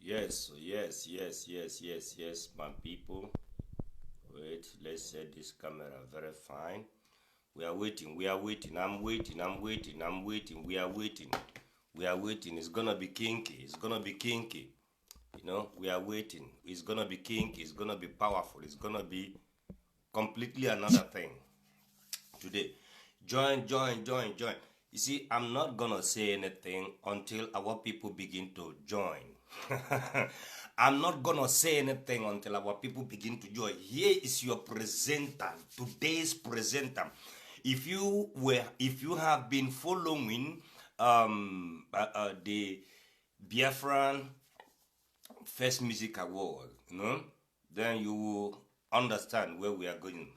Yes, my people. Wait, let's set this camera very fine. We are waiting. I'm waiting. We are waiting. It's gonna be kinky. We are waiting. It's gonna be kinky. It's gonna be powerful. It's gonna be completely another thing today. Join. You see, I'm not gonna say anything until our people begin to join. I'm not gonna say anything until our people begin to join. Here is your presenter, today's presenter. If you have been following the Biafran First Music Award, then you will understand where we are going.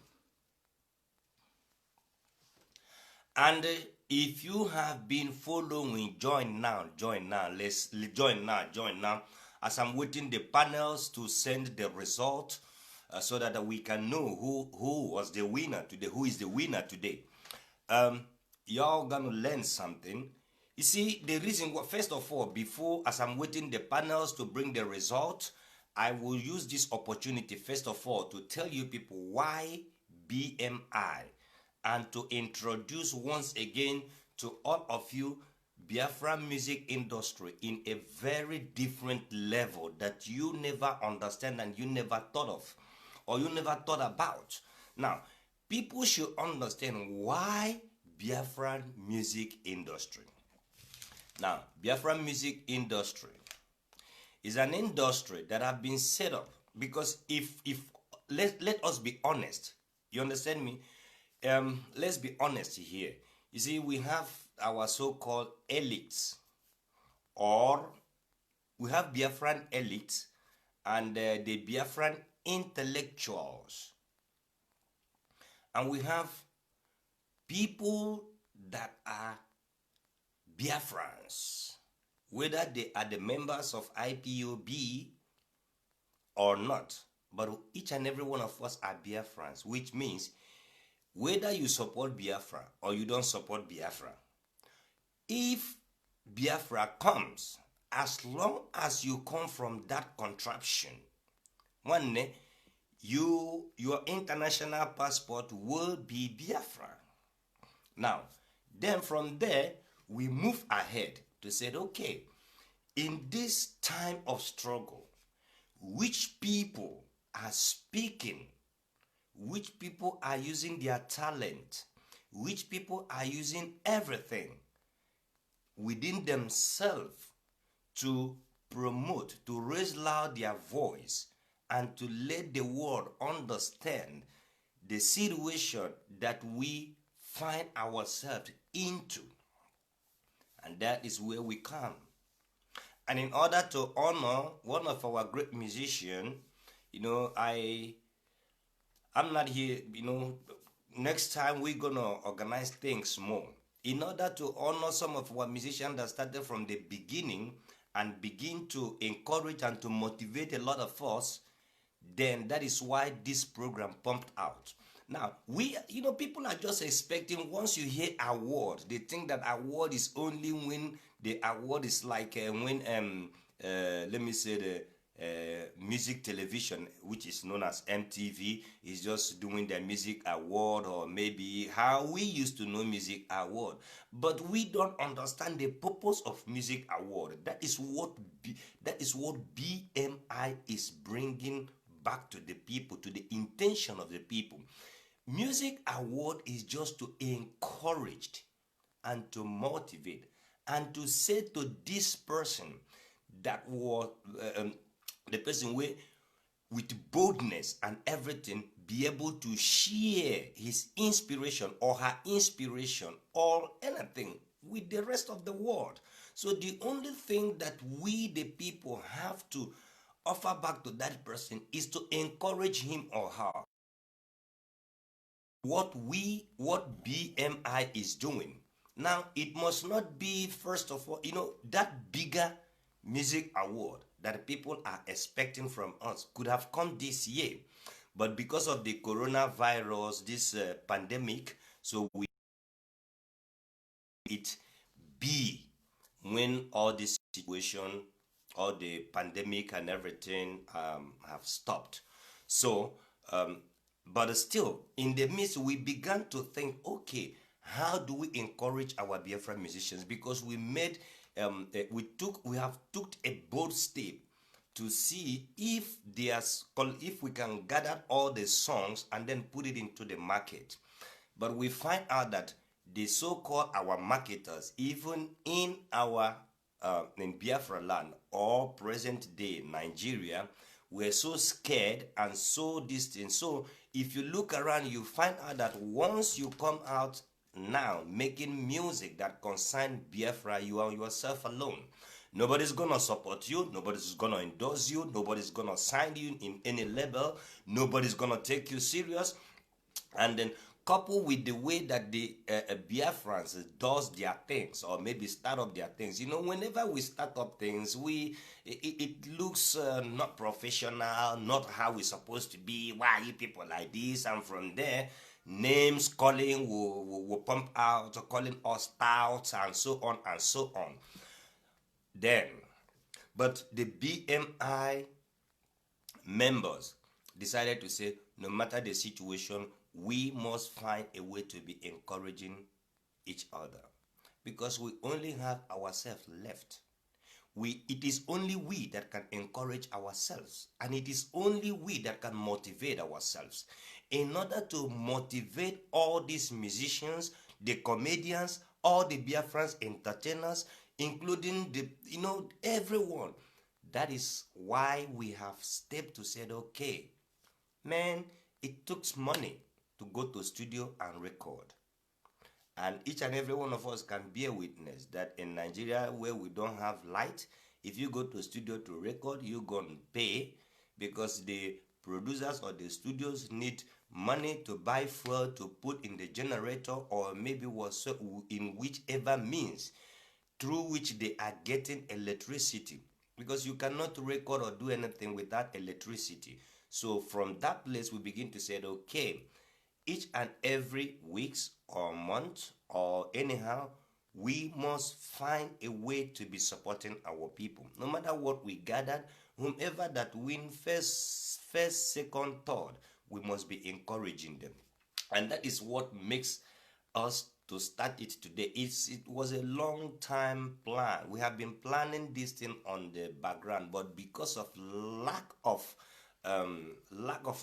And if you have been following, join now. Let's join now. As I'm waiting the panels to send the result, so that we can know who was the winner today, who is the winner today. Y'all gonna learn something. You see, the reason, first of all, before, as I'm waiting the panels to bring the result, I will use this opportunity, first of all, to tell you people why BMI, and to introduce once again to all of you Biafra music industry in a very different level that you never understand and you never thought of, or you never thought about. Now, people should understand why Biafran music industry. Now, Biafran music industry is an industry that have been set up because if let us be honest, you understand me? Let's be honest here. You see, we have our so-called elites, or we have Biafran elites and the Biafran intellectuals, and we have people that are Biafrans, whether they are the members of IPOB or not, but each and every one of us are Biafrans, which means whether you support Biafra or you don't support Biafra, if Biafra comes, as long as you come from that contraption, one your international passport will be Biafra. Now, then from there, we move ahead to say, okay, in this time of struggle, which people are speaking, which people are using their talent, which people are using everything within themselves to promote, to raise loud their voice, and to let the world understand the situation that we find ourselves into. And that is where we come. And in order to honor one of our great musicians, I'm not here, next time we're gonna organize things more. In order to honor some of our musicians that started from the beginning and begin to encourage and to motivate a lot of us, then that is why this program pumped out. Now, people are just expecting, once you hear award, they think that award is only when the award is like when, let me say, the music television, which is known as MTV, is just doing their music award, or maybe how we used to know music award. But we don't understand the purpose of music award. That is what BMI is bringing back to the people, to the intention of the people. Music award is just to encourage and to motivate and to say to this person that was the person with boldness and everything be able to share his inspiration or her inspiration or anything with the rest of the world. So the only thing that we the people have to offer back to that person is to encourage him or her. What BMI is doing now, it must not be, first of all, that bigger music award that people are expecting from us could have come this year, but because of the coronavirus, this pandemic, so we it be when all this situation all the pandemic and everything have stopped. So, um, but still, in the midst, we began to think, okay, how do we encourage our Biafra musicians? Because we have took a bold step to see if we can gather all the songs and then put it into the market. But we find out that the so-called our marketers, even in Biafra land or present day Nigeria, were so scared and so distant. So if you look around, you find out that once you come out now making music that concern Biafra, you are yourself alone. Nobody's gonna support you, nobody's gonna endorse you, nobody's gonna sign you in any label, nobody's gonna take you serious. And then coupled with the way that the Biafrans does their things or maybe start up their things. Whenever we start up things, it looks not professional, not how we're supposed to be. Why are you people like this? And from there, names calling will pump out, calling us out, and so on and so on. Then, but the BMI members decided to say, no matter the situation, we must find a way to be encouraging each other, because we only have ourselves left. It is only we that can encourage ourselves, and it is only we that can motivate ourselves. In order to motivate all these musicians, the comedians, all the Biafrans entertainers, including everyone, that is why we have stepped to say, okay, man, it took money to go to studio and record. And each and every one of us can be a witness that in Nigeria, where we don't have light, if you go to studio to record, you're going to pay, because the producers or the studios need money to buy fuel to put in the generator, or maybe in whichever means through which they are getting electricity, because you cannot record or do anything without electricity. So from that place, we begin to say, okay, each and every weeks or month or anyhow, we must find a way to be supporting our people. No matter what we gathered, whomever that win first, second, third, we must be encouraging them. And that is what makes us to start it today. It was a long time plan. We have been planning this thing on the background, but because of lack of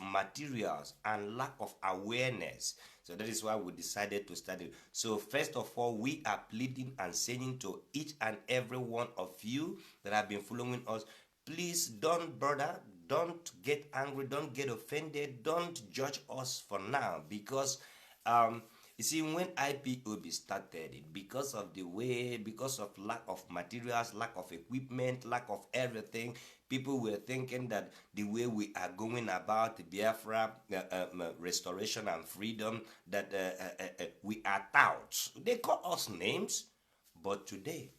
materials and lack of awareness, so that is why we decided to start it. So first of all, we are pleading and saying to each and every one of you that have been following us, please don't bother, don't get angry, don't get offended, don't judge us for now, because you see, when IPOB started, because of lack of materials, lack of equipment, lack of everything, people were thinking that the way we are going about the Biafra restoration and freedom, that we are touts. They call us names, but today,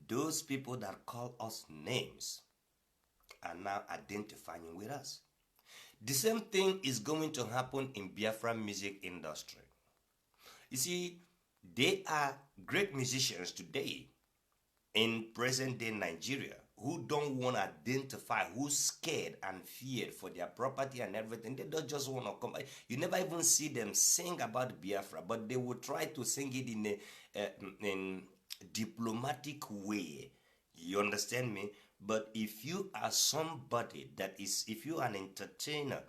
those people that call us names are now identifying with us. The same thing is going to happen in Biafra music industry. You see, they are great musicians today in present day Nigeria who don't want to identify, who's scared and feared for their property and everything. They don't just want to come. You never even see them sing about Biafra, but they will try to sing it in a diplomatic way. You understand me? But if you are somebody if you are an entertainer,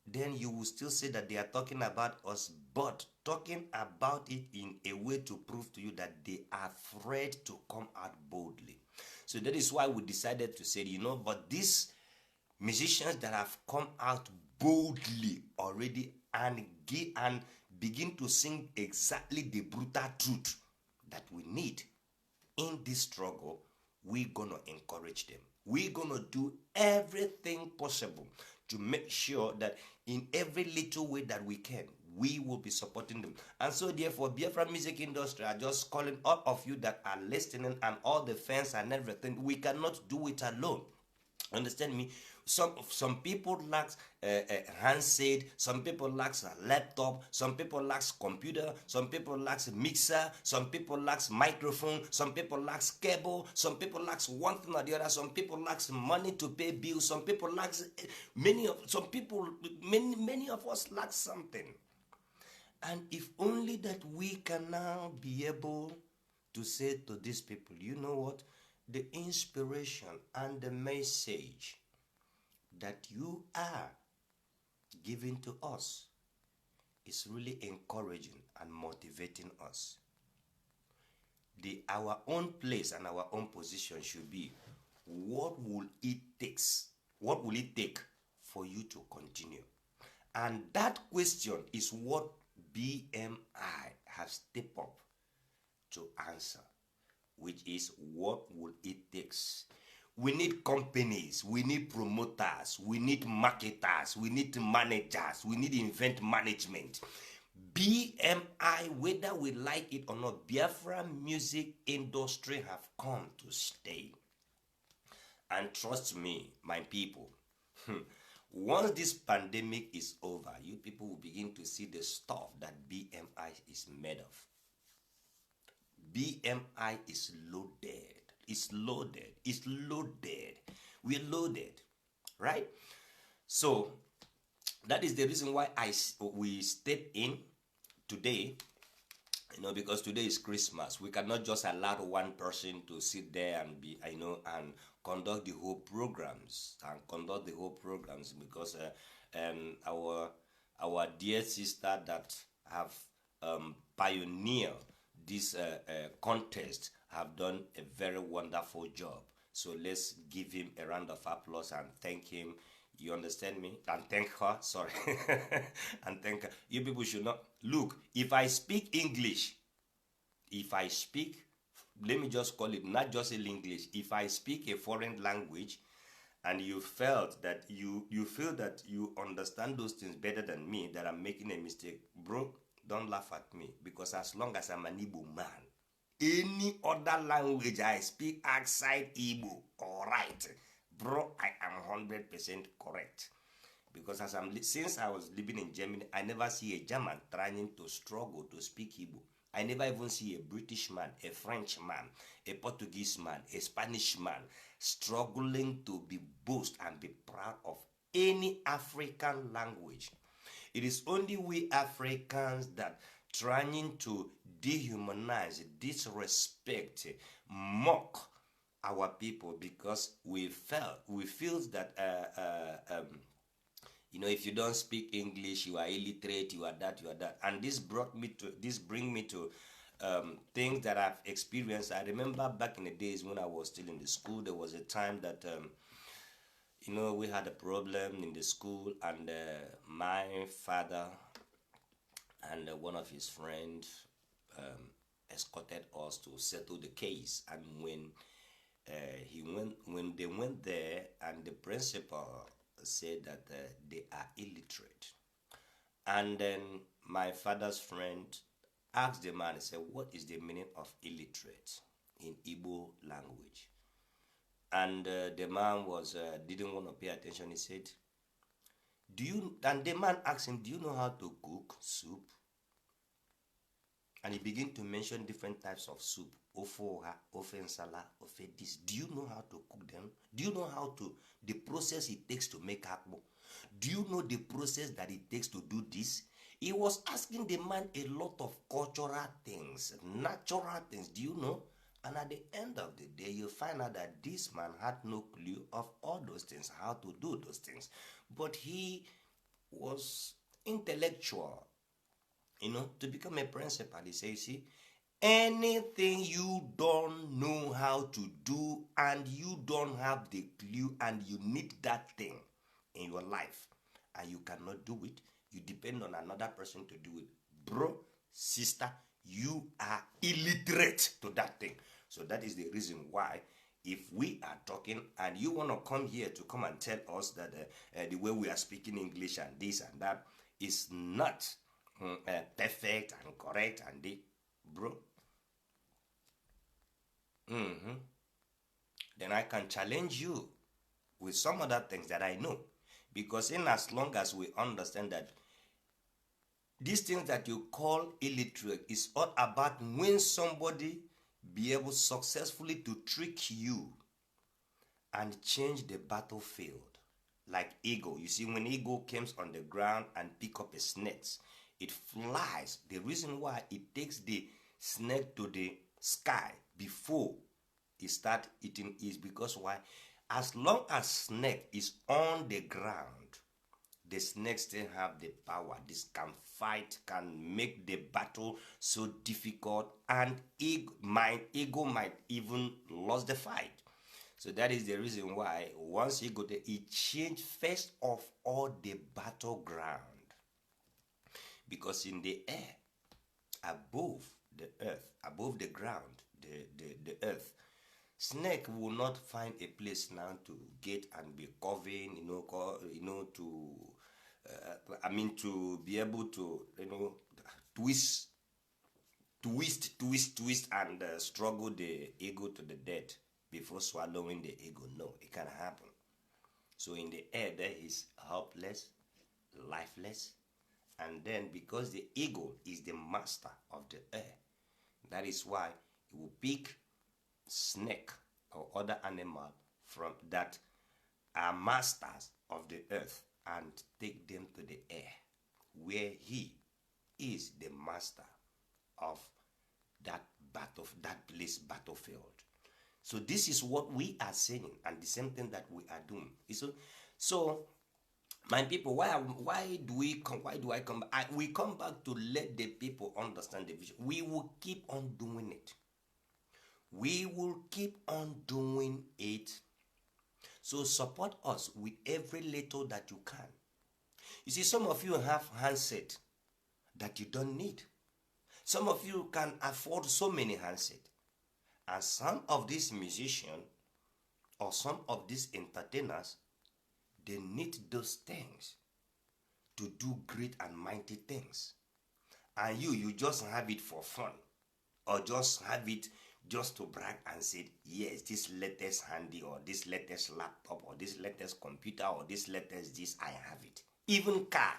then you will still say that they are talking about us, but talking about it in a way to prove to you that they are afraid to come out boldly. So that is why we decided to say, but these musicians that have come out boldly already and begin to sing exactly the brutal truth that we need in this struggle, we're gonna encourage them. We're gonna do everything possible to make sure that in every little way that we can, we will be supporting them. And so therefore, Biafra music industry are just calling all of you that are listening and all the fans and everything. We cannot do it alone. Understand me? some people lacks a handset, some people lacks a laptop, some people lacks computer, some people lacks a mixer, some people lacks microphone, some people lacks cable, some people lacks one thing or the other, some people lacks money to pay bills, some people lacks many of us lack something. And if only that we can now be able to say to these people, you know what, the inspiration and the message that you are giving to us is really encouraging and motivating us. Our own place and our own position should be, what will it take for you to continue? And that question is what BMI has stepped up to answer, which is, what will it take? We need companies, we need promoters, we need marketers, we need managers, we need event management. BMI, whether we like it or not, Biafra music industry have come to stay. And trust me, my people, once this pandemic is over, you people will begin to see the stuff that BMI is made of. BMI is loaded. It's loaded. It's loaded. We're loaded, right? So that is the reason why we step in today, because today is Christmas. We cannot just allow one person to sit there and be, and conduct the whole programs because our dear sister that have pioneered this contest have done a very wonderful job. So let's give him a round of applause and thank him. You understand me? And thank her, sorry. And thank her. You people should not. Look, if I speak English, let me just call it, not just in English, if I speak a foreign language and you felt that you feel that you understand those things better than me, that I'm making a mistake, bro, don't laugh at me, because as long as I'm an Igbo man, any other language I speak outside Igbo, all right, bro, I am 100% correct. Because since I was living in Germany, I never see a German trying to struggle to speak Igbo. I never even see a British man, a French man, a Portuguese man, a Spanish man struggling to be boast and be proud of any African language. It is only we Africans that trying to dehumanize, disrespect, mock our people, because we feel that if you don't speak English, you are illiterate, you are that, and this bring me to things that I've experienced. I remember back in the days when I was still in the school, there was a time that we had a problem in the school, and my father and one of his friends escorted us to settle the case. And when they went there, and the principal said that they are illiterate, and then my father's friend asked the man, he said, what is the meaning of illiterate in Igbo language? And the man didn't want to pay attention. He said, and the man asked him, do you know how to cook soup? And he began to mention different types of soup. Ofoha, ofensala, ofe this. Do you know how to cook them? Do you know the process it takes to make akbo? Do you know the process that it takes to do this? He was asking the man a lot of cultural things, natural things, do you know? And at the end of the day, you find out that this man had no clue of all those things, how to do those things. But he was intellectual, to become a principal. He says, see, anything you don't know how to do and you don't have the clue and you need that thing in your life and you cannot do it, you depend on another person to do it, bro, sister, you are illiterate to that thing. So that is the reason why, if we are talking and you want to come here to come and tell us that the way we are speaking English and this and that is not perfect and correct and bro, then I can challenge you with some other things that I know. Because in as long as we understand that these things that you call illiterate is all about when somebody be able successfully to trick you and change the battlefield. Like eagle. You see, when eagle comes on the ground and pick up a snake, it flies. The reason why it takes the snake to the sky before it start eating is because why? As long as snake is on the ground, the snake still have the power. This can fight, can make the battle so difficult, and eagle might even lose the fight. So that is the reason why once he go there, he changed first of all the battleground. Because in the air, above the earth, above the ground, the earth, snake will not find a place now to get and be covering, to be able to, twist, and struggle the eagle to the death before swallowing the eagle. No, it can't happen. So in the air, there is helpless, lifeless, and then because the eagle is the master of the air, that is why it will pick snake or other animal from that are masters of the earth and take them to the air, where he is the master of that battlefield. So this is what we are saying, and the same thing that we are doing. So my people, why do I come back? We come back to let the people understand the vision. We will keep on doing it. We will keep on doing it. So support us with every little that you can. You see, some of you have handset that you don't need. Some of you can afford so many handsets. And some of these musicians or some of these entertainers, they need those things to do great and mighty things. And you just have it for fun, or just have it just to brag and say, yes, this latest handy, or this latest laptop, or this latest computer, or this latest this, I have it. Even car.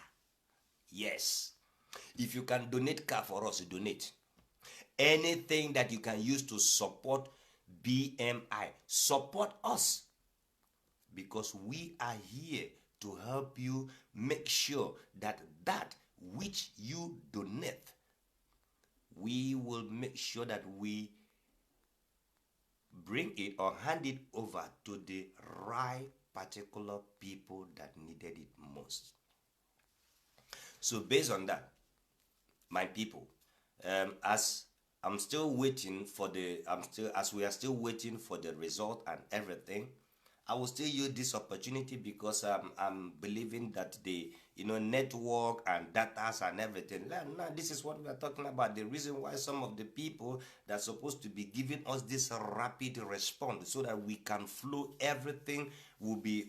Yes. If you can donate car for us, donate. Anything that you can use to support BMI, support us. Because we are here to help you make sure that which you donate, we will make sure that we bring it or hand it over to the right particular people that needed it most. So based on that, my people, as we are still waiting for the result and everything, I will still use this opportunity because I'm believing that the network and data and everything. Now this is what we are talking about. The reason why some of the people that are supposed to be giving us this rapid response so that we can flow, everything will be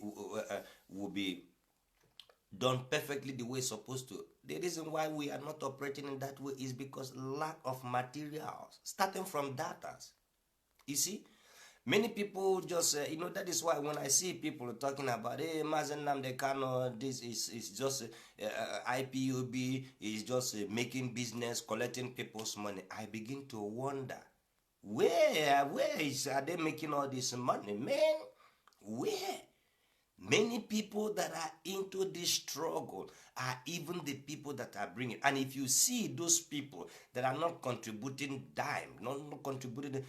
done perfectly the way it's supposed to. The reason why we are not operating in that way is because lack of materials, starting from data. You see, many people just, that is why when I see people talking about, hey, Mazi Nnamdi Kanu, this is just IPOB, is just making business, collecting people's money, I begin to wonder, where are they making all this money, man? Where? Many people that are into this struggle are even the people that are bringing. And if you see those people that are not contributing dime, not contributing,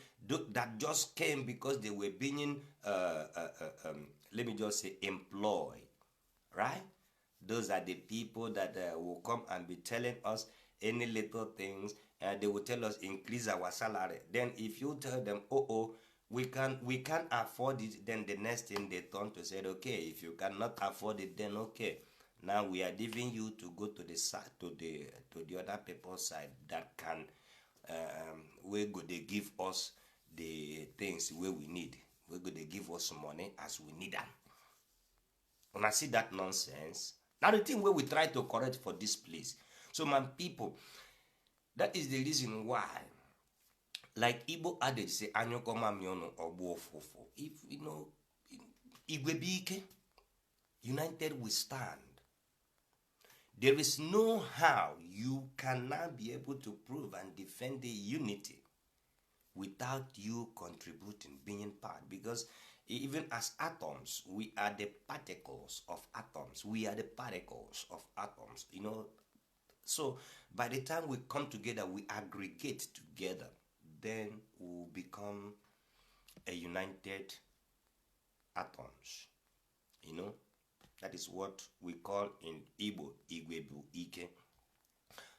that just came because they were being, let me just say, employed, right? Those are the people that will come and be telling us any little things, and they will tell us increase our salary. Then if you tell them, we can't afford it, then the next thing they turn to say, okay, if you cannot afford it, then okay, now we are leaving you to go to the side, to the other people's side that can where go they give us the things where we need, where go they give us money as we need them. When I see that nonsense, now the thing where we try to correct for this place. So my people, that is the reason why, like Igbo adage say, anyokoma miono obo fofo. If Igwebike, united we stand. There is no how you cannot be able to prove and defend the unity without you contributing, being part. Because even as atoms, we are the particles of atoms. We are the particles of atoms, you know. So by the time we come together, we aggregate together, then we'll become a united atoms, you know. That is what we call in Igbo, Igwebu Ike.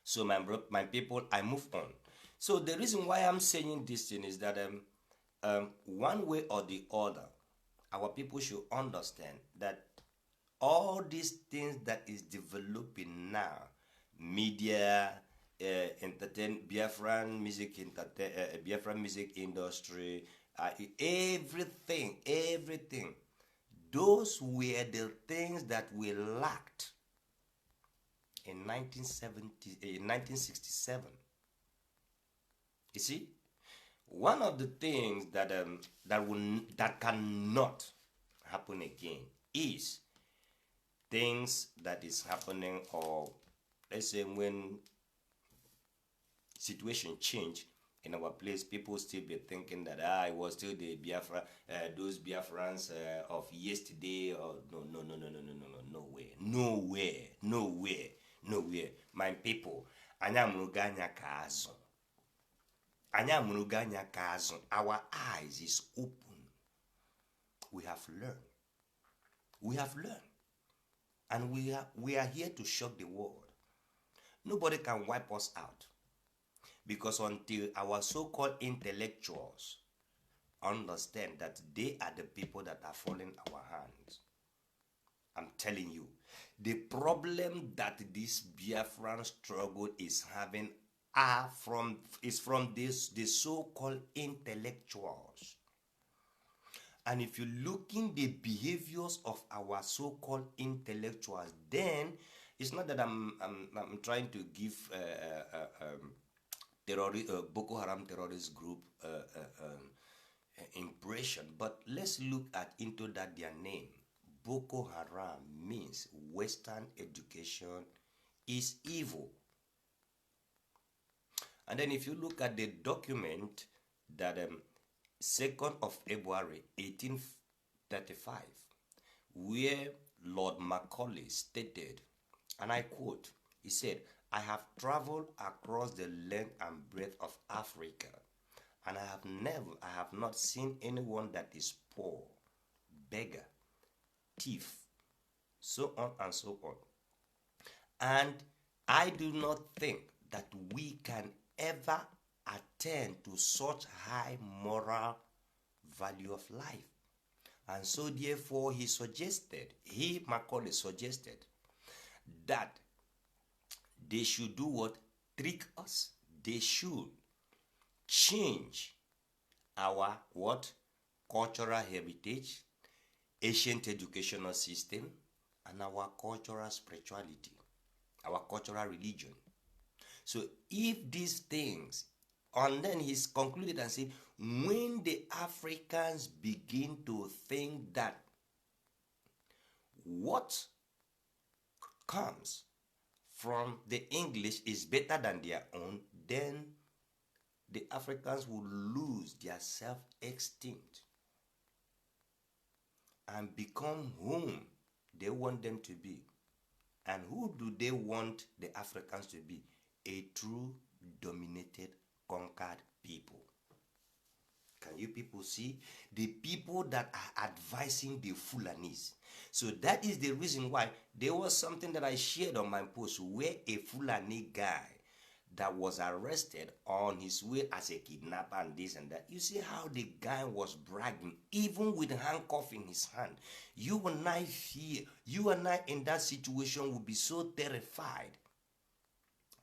So my people, I move on. So the reason why I'm saying this thing is that one way or the other, our people should understand that all these things that is developing now, media, entertain, Biafran music, Biafran music industry, everything. Those were the things that we lacked in 1967. You see, one of the things that that cannot happen again is things that is happening, or let's say when situation change in our place, people still be thinking that it was still the Biafra, those Biafrans of yesterday, or nowhere. My people, anya muruganya kazo. Our eyes is open. We have learned, and we are here to shock the world. Nobody can wipe us out. Because until our so-called intellectuals understand that they are the people that are falling our hands, I'm telling you, the problem that this Biafran struggle is having is from the so-called intellectuals. And if you look in the behaviors of our so-called intellectuals, then it's not that I'm trying to give Boko Haram terrorist group impression, but let's look into that their name. Boko Haram means Western education is evil. And then if you look at the document that 2nd of February 1835, where Lord Macaulay stated, and I quote, he said, "I have traveled across the length and breadth of Africa, and I have not seen anyone that is poor, beggar, thief, so on and so on. And I do not think that we can ever attain to such high moral value of life." And so therefore Macaulay suggested that they should do what? Trick us. They should change our what? Cultural heritage, ancient educational system, and our cultural spirituality, our cultural religion. So if these things, and then he's concluded and said, when the Africans begin to think that what comes from the English is better than their own, then the Africans will lose their self-esteem and become whom they want them to be. And who do they want the Africans to be? A true dominated, conquered people. Can you people see? The people that are advising the Fulanis. So that is the reason why there was something that I shared on my post where a Fulani guy that was arrested on his way as a kidnapper and this and that. You see how the guy was bragging, even with handcuff in his hand. You and I here, you and I in that situation would be so terrified.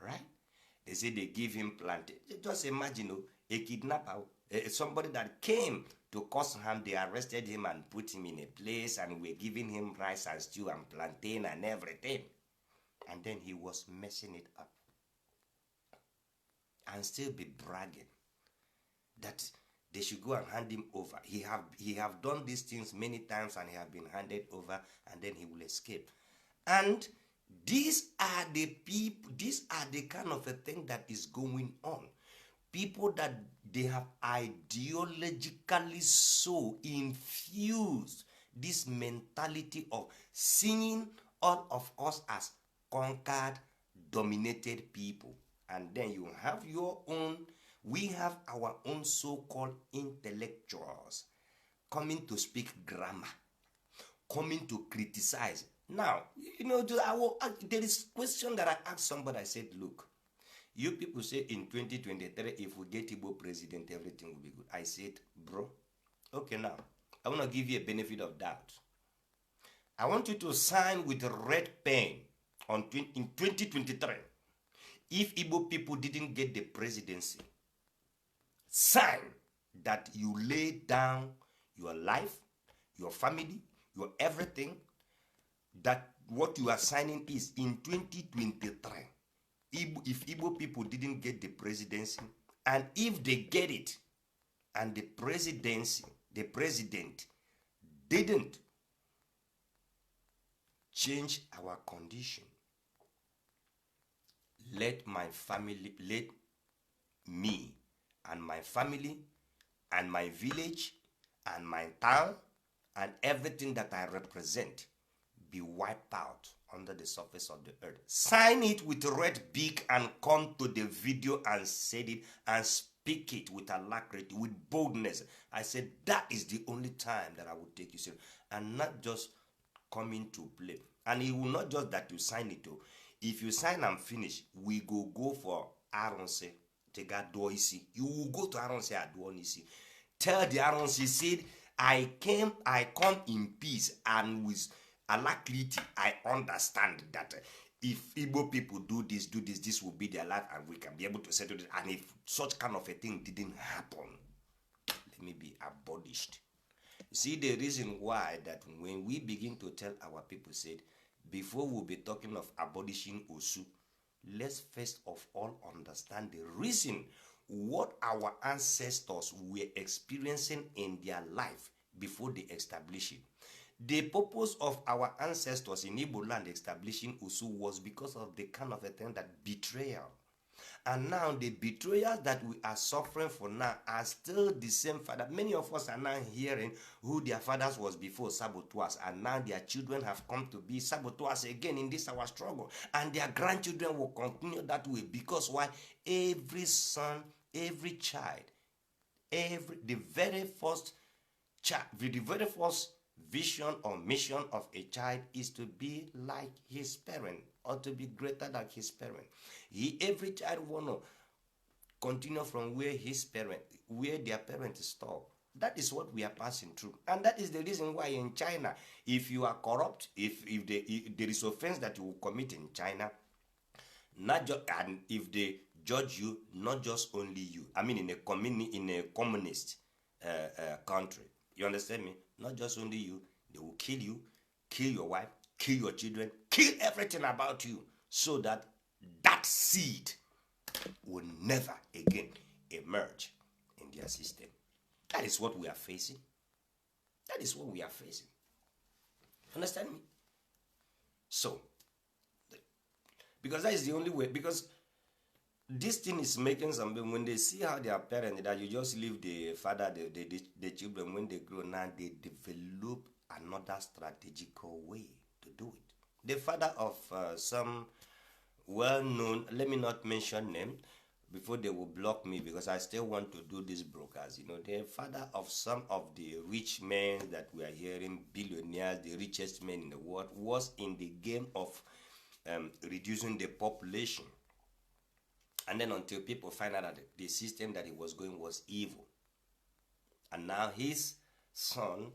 Right? They say they give him plantain. Just imagine a kidnapper, somebody that came to cause harm, they arrested him and put him in a place and were giving him rice and stew and plantain and everything. And then he was messing it up. And still be bragging that they should go and hand him over. He have done these things many times and he have been handed over, and then he will escape. And these are the people, these are the kind of a thing that is going on. People that they have ideologically so infused this mentality of seeing all of us as conquered, dominated people. And then you have your own, we have our own so-called intellectuals coming to speak grammar, coming to criticize. Now, there is a question that I asked somebody. I said, look, you people say in 2023, if we get Igbo president, everything will be good. I said, bro, okay, now, I want to give you a benefit of doubt. I want you to sign with a red pen in 2023. If Igbo people didn't get the presidency, sign that you lay down your life, your family, your everything, that what you are signing is in 2023. If Igbo people didn't get the presidency, and if they get it, and the president didn't change our condition, let me and my family and my village and my town and everything that I represent be wiped out under the surface of the earth. Sign it with red beak and come to the video and say it and speak it with alacrity, with boldness. I said that is the only time that I will take you serious, and not just coming to play. And it will not just that you sign it too. If you sign and finish, we go for Aronse. You will go to Aronse Adonisi. Tell the Aronse, said, I come in peace and with alacrity. I understand that if Igbo people do this, this will be their life and we can be able to settle it. And if such kind of a thing didn't happen, let me be abolished. See the reason why that when we begin to tell our people, said, before we'll be talking of abolishing Osu, let's first of all understand the reason what our ancestors were experiencing in their life before they establish it. The purpose of our ancestors in Igbo land establishing Osu was because of the kind of a thing that betrayal. And now the betrayals that we are suffering for now are still the same father. Many of us are now hearing who their fathers was before saboteurs, and now their children have come to be saboteurs again in this our struggle. And their grandchildren will continue that way, because why? Every son, every child, the very first vision or mission of a child is to be like his parent or to be greater than his parent. Every child want to continue from where their parents stop. That is what we are passing through, and that is the reason why in China, if you are corrupt, if there is offense that you will commit in China, and if they judge you, not just only you. I mean, in a communist country, you understand me? Not just only you, they will kill you, kill your wife, kill your children, kill everything about you, so that seed will never again emerge in their system. That is what we are facing. That is what we are facing. Understand me? So, because that is the only way, because this thing is making some, when they see how their parents, that you just leave the father, the children, when they grow now, they develop another strategical way to do it. The father of some well-known, let me not mention name, before they will block me, because I still want to do this broadcast. The father of some of the rich men that we are hearing, billionaires, the richest men in the world, was in the game of reducing the population. And then until people find out that the system that he was going was evil. And now his son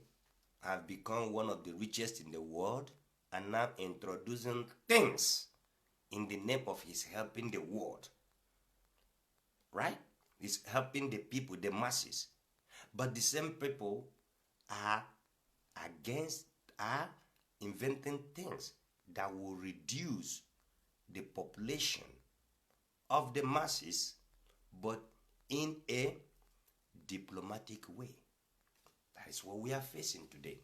have become one of the richest in the world, and now introducing things in the name of his helping the world. Right? He's helping the people, the masses. But the same people are inventing things that will reduce the population of the masses, but in a diplomatic way. That is what we are facing today.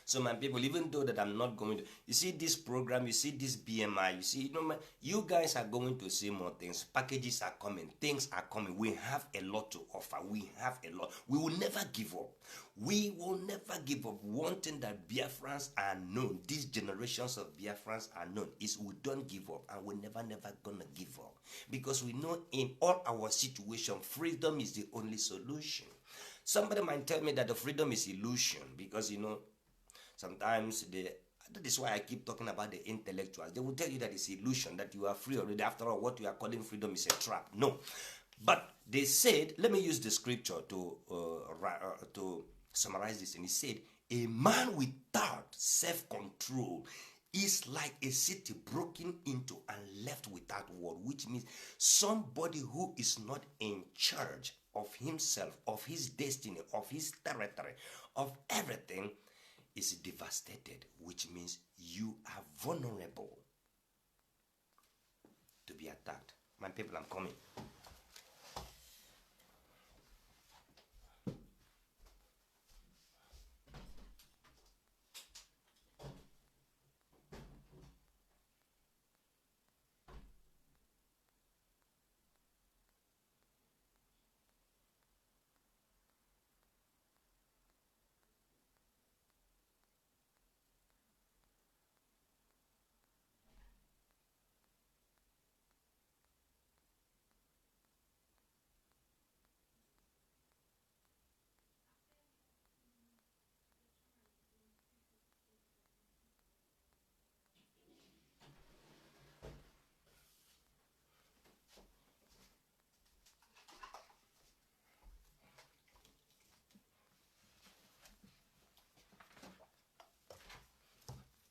So my people, even though that I'm not going to, you see this program, you see this BMI, you see, you guys are going to see more things. Packages are coming, things are coming. We have a lot to offer. We have a lot. We will never give up. We will never give up. One thing that Biafrans are known, these generations of Biafrans are known, is we don't give up, and we're never gonna give up, because we know in all our situation, freedom is the only solution. Somebody might tell me that the freedom is illusion, because sometimes that is why I keep talking about the intellectuals. They will tell you that it's illusion, that you are free already. After all, what you are calling freedom is a trap. No. But they said, let me use the scripture to summarize this. And he said, a man without self-control is like a city broken into and left without wall, which means somebody who is not in charge of himself, of his destiny, of his territory, of everything, is devastated, which means you are vulnerable to be attacked. My people, I'm coming.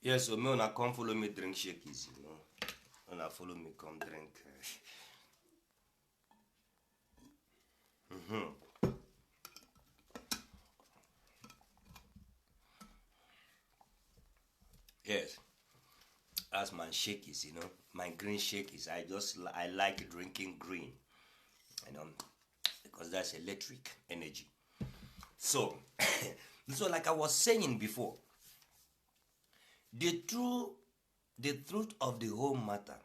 Yes, so me una come follow me drink shakies, Una follow me come drink. Yes, that's my shakies, my green shakies. I like drinking green, because that's electric energy. So, so like I was saying before, the truth of the whole matter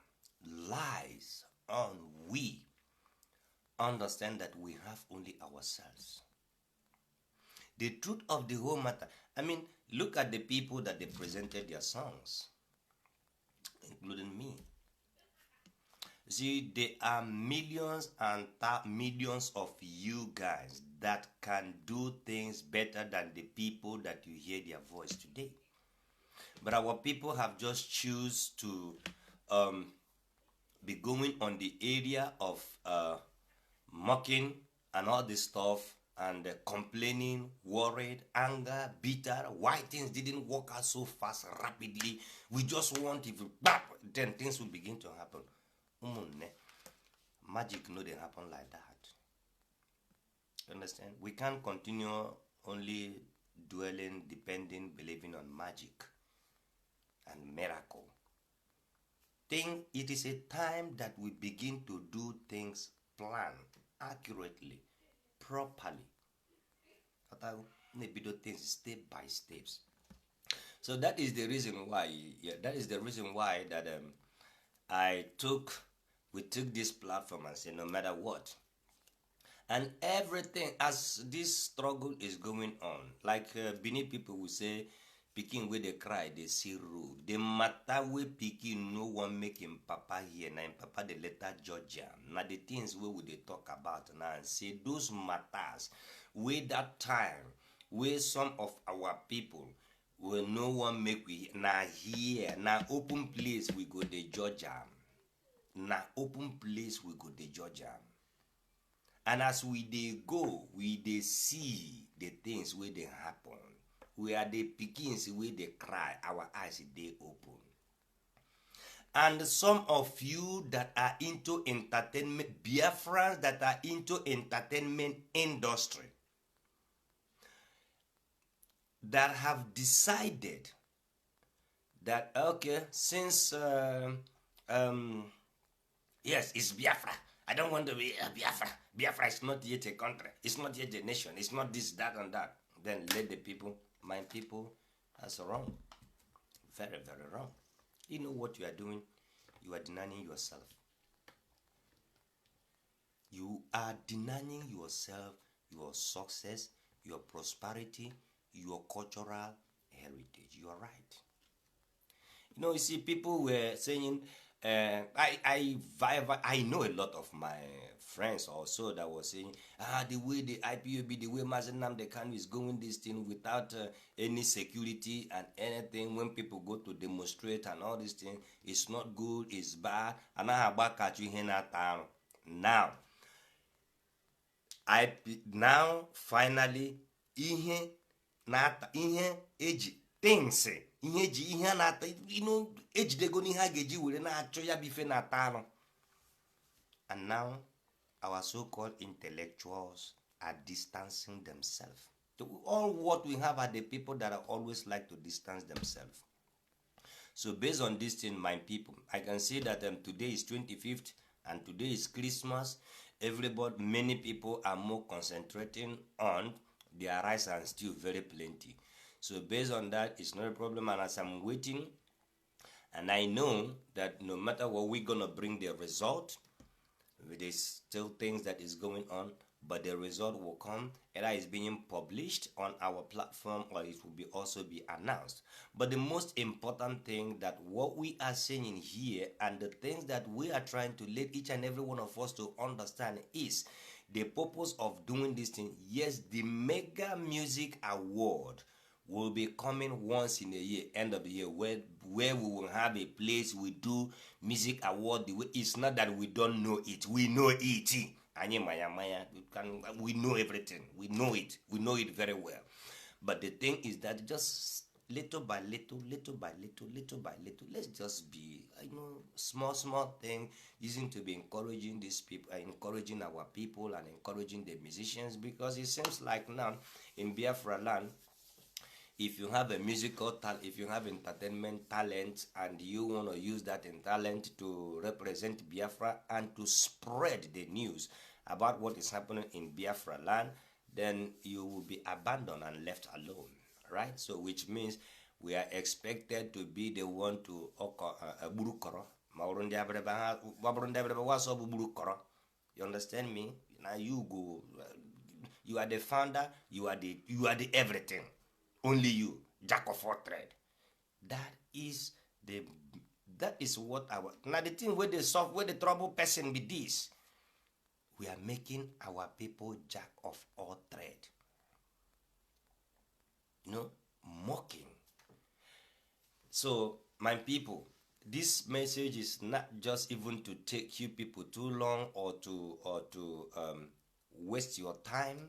lies on we understand that we have only ourselves. The truth of the whole matter, look at the people that they presented their songs, including me. See, there are millions and millions of you guys that can do things better than the people that you hear their voice today. But our people have just choose to be going on the area of mocking and all this stuff, and complaining, worried, anger, bitter, why things didn't work out so fast, rapidly. We just want, if then things will begin to happen. Magic no, they happen like that. You understand? We can't continue only dwelling, depending, believing on magic and miracle. It is a time that we begin to do things planned, accurately, properly. Maybe do things step by steps. So that is the reason why. That we took this platform and said, no matter what, and everything, as this struggle is going on, like Benin people will say, pikin wey dey cry dey see road. The matter wey pikin no wan make him papa here, na him papa dey later judge am. Na the things wey we dey talk about now, and say those matters wey that time wey some of our people will no wan make we, na here, na open place we go dey judge am. Na open place we go dey judge am. And as we dey go, we dey see the things wey dey happen. We are the pickings wey dey cry, our eyes dey open. And some of you that are into entertainment, Biafrans that are into entertainment industry, that have decided that, okay, since yes, it's Biafra, I don't want to be a Biafra. Biafra is not yet a country. It's not yet a nation. It's not this, that, and that. Then let the people, my people, that's wrong. Very, very wrong. You know what you are doing? You are denying yourself. You are denying yourself your success, your prosperity, your cultural heritage. You are right. You know, you see, people were saying, I know a lot of my friends also that were saying, the way the IPOB, the way Mazi Smile Amuzie is going this thing without any security and anything, when people go to demonstrate and all these things, it's not good, it's bad, and I have back at you here now. Now finally ihe eji things ihe eji ihe na-ata ejidego n'ihe a ga-eji were na-achọ ya bife na-ata arụ. And now our so-called intellectuals are distancing themselves. All what we have are the people that are always like to distance themselves. So based on this thing, my people, I can see that today is 25th and today is Christmas. Many people are more concentrating on their rice and stew, very plenty. So based on that, it's not a problem. And as I'm waiting, and I know that no matter what, we're gonna bring the result. There's still things that is going on, but the result will come. Either it's being published on our platform or it will also be announced. But the most important thing that what we are saying here and the things that we are trying to let each and every one of us to understand is the purpose of doing this thing. Yes, the Mega Music Award will be coming once in a year, end of the year, where we will have a place we do music award. It's not that we don't know it, we know it. We know everything, we know it very well. But the thing is that just little by little, let's just be, small thing, using to be encouraging these people, encouraging our people and encouraging the musicians, because it seems like now in Biafra land, if you have a musical talent, if you have entertainment talent, and you want to use that in talent to represent Biafra and to spread the news about what is happening in Biafra land, then you will be abandoned and left alone, right? So which means we are expected to be the one to you understand me? Now you go, you are the founder, you are the everything. Only you, jack of all trade. That is what our, now the thing where the trouble person be this. We are making our people jack of all trade. Mocking. So my people, this message is not just even to take you people too long or to waste your time.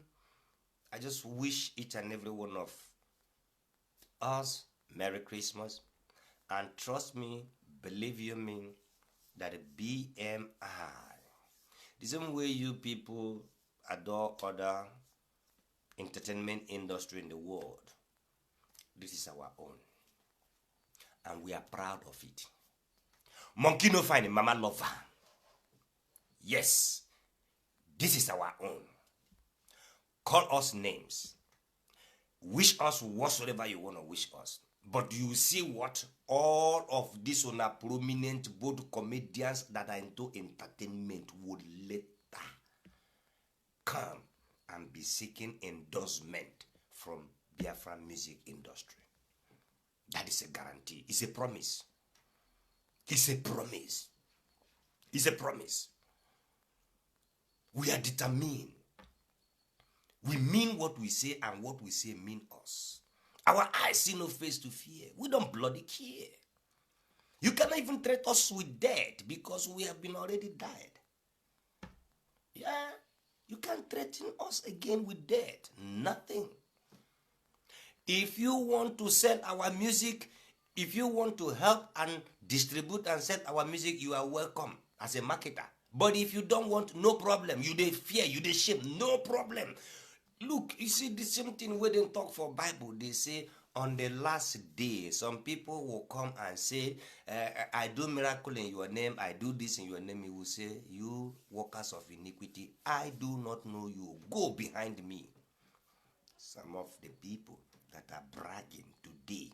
I just wish each and every one of us Merry Christmas, and trust me, believe you me, that BMI, the same way you people adore other entertainment industry in the world, this is our own, and we are proud of it. Monkey no fine, mama lover. Yes, this is our own. Call us names. Wish us whatsoever you want to wish us. But you see what? All of these on a prominent both comedians that are into entertainment would later come and be seeking endorsement from Biafra music industry. That is a guarantee. It's a promise. It's a promise. It's a promise. We are determined. We mean what we say, and what we say mean us. Our eyes see no face to fear. We don't bloody care. You cannot even threaten us with death because we have been already died. Yeah, you can't threaten us again with death. Nothing. If you want to sell our music, if you want to help and distribute and sell our music, you are welcome as a marketer. But if you don't want, no problem. You dey fear, you dey shame, no problem. Look, you see the same thing where they talk for Bible. They say, on the last day, some people will come and say, I do miracle in your name, I do this in your name. He will say, you workers of iniquity, I do not know you. Go behind me. Some of the people that are bragging today,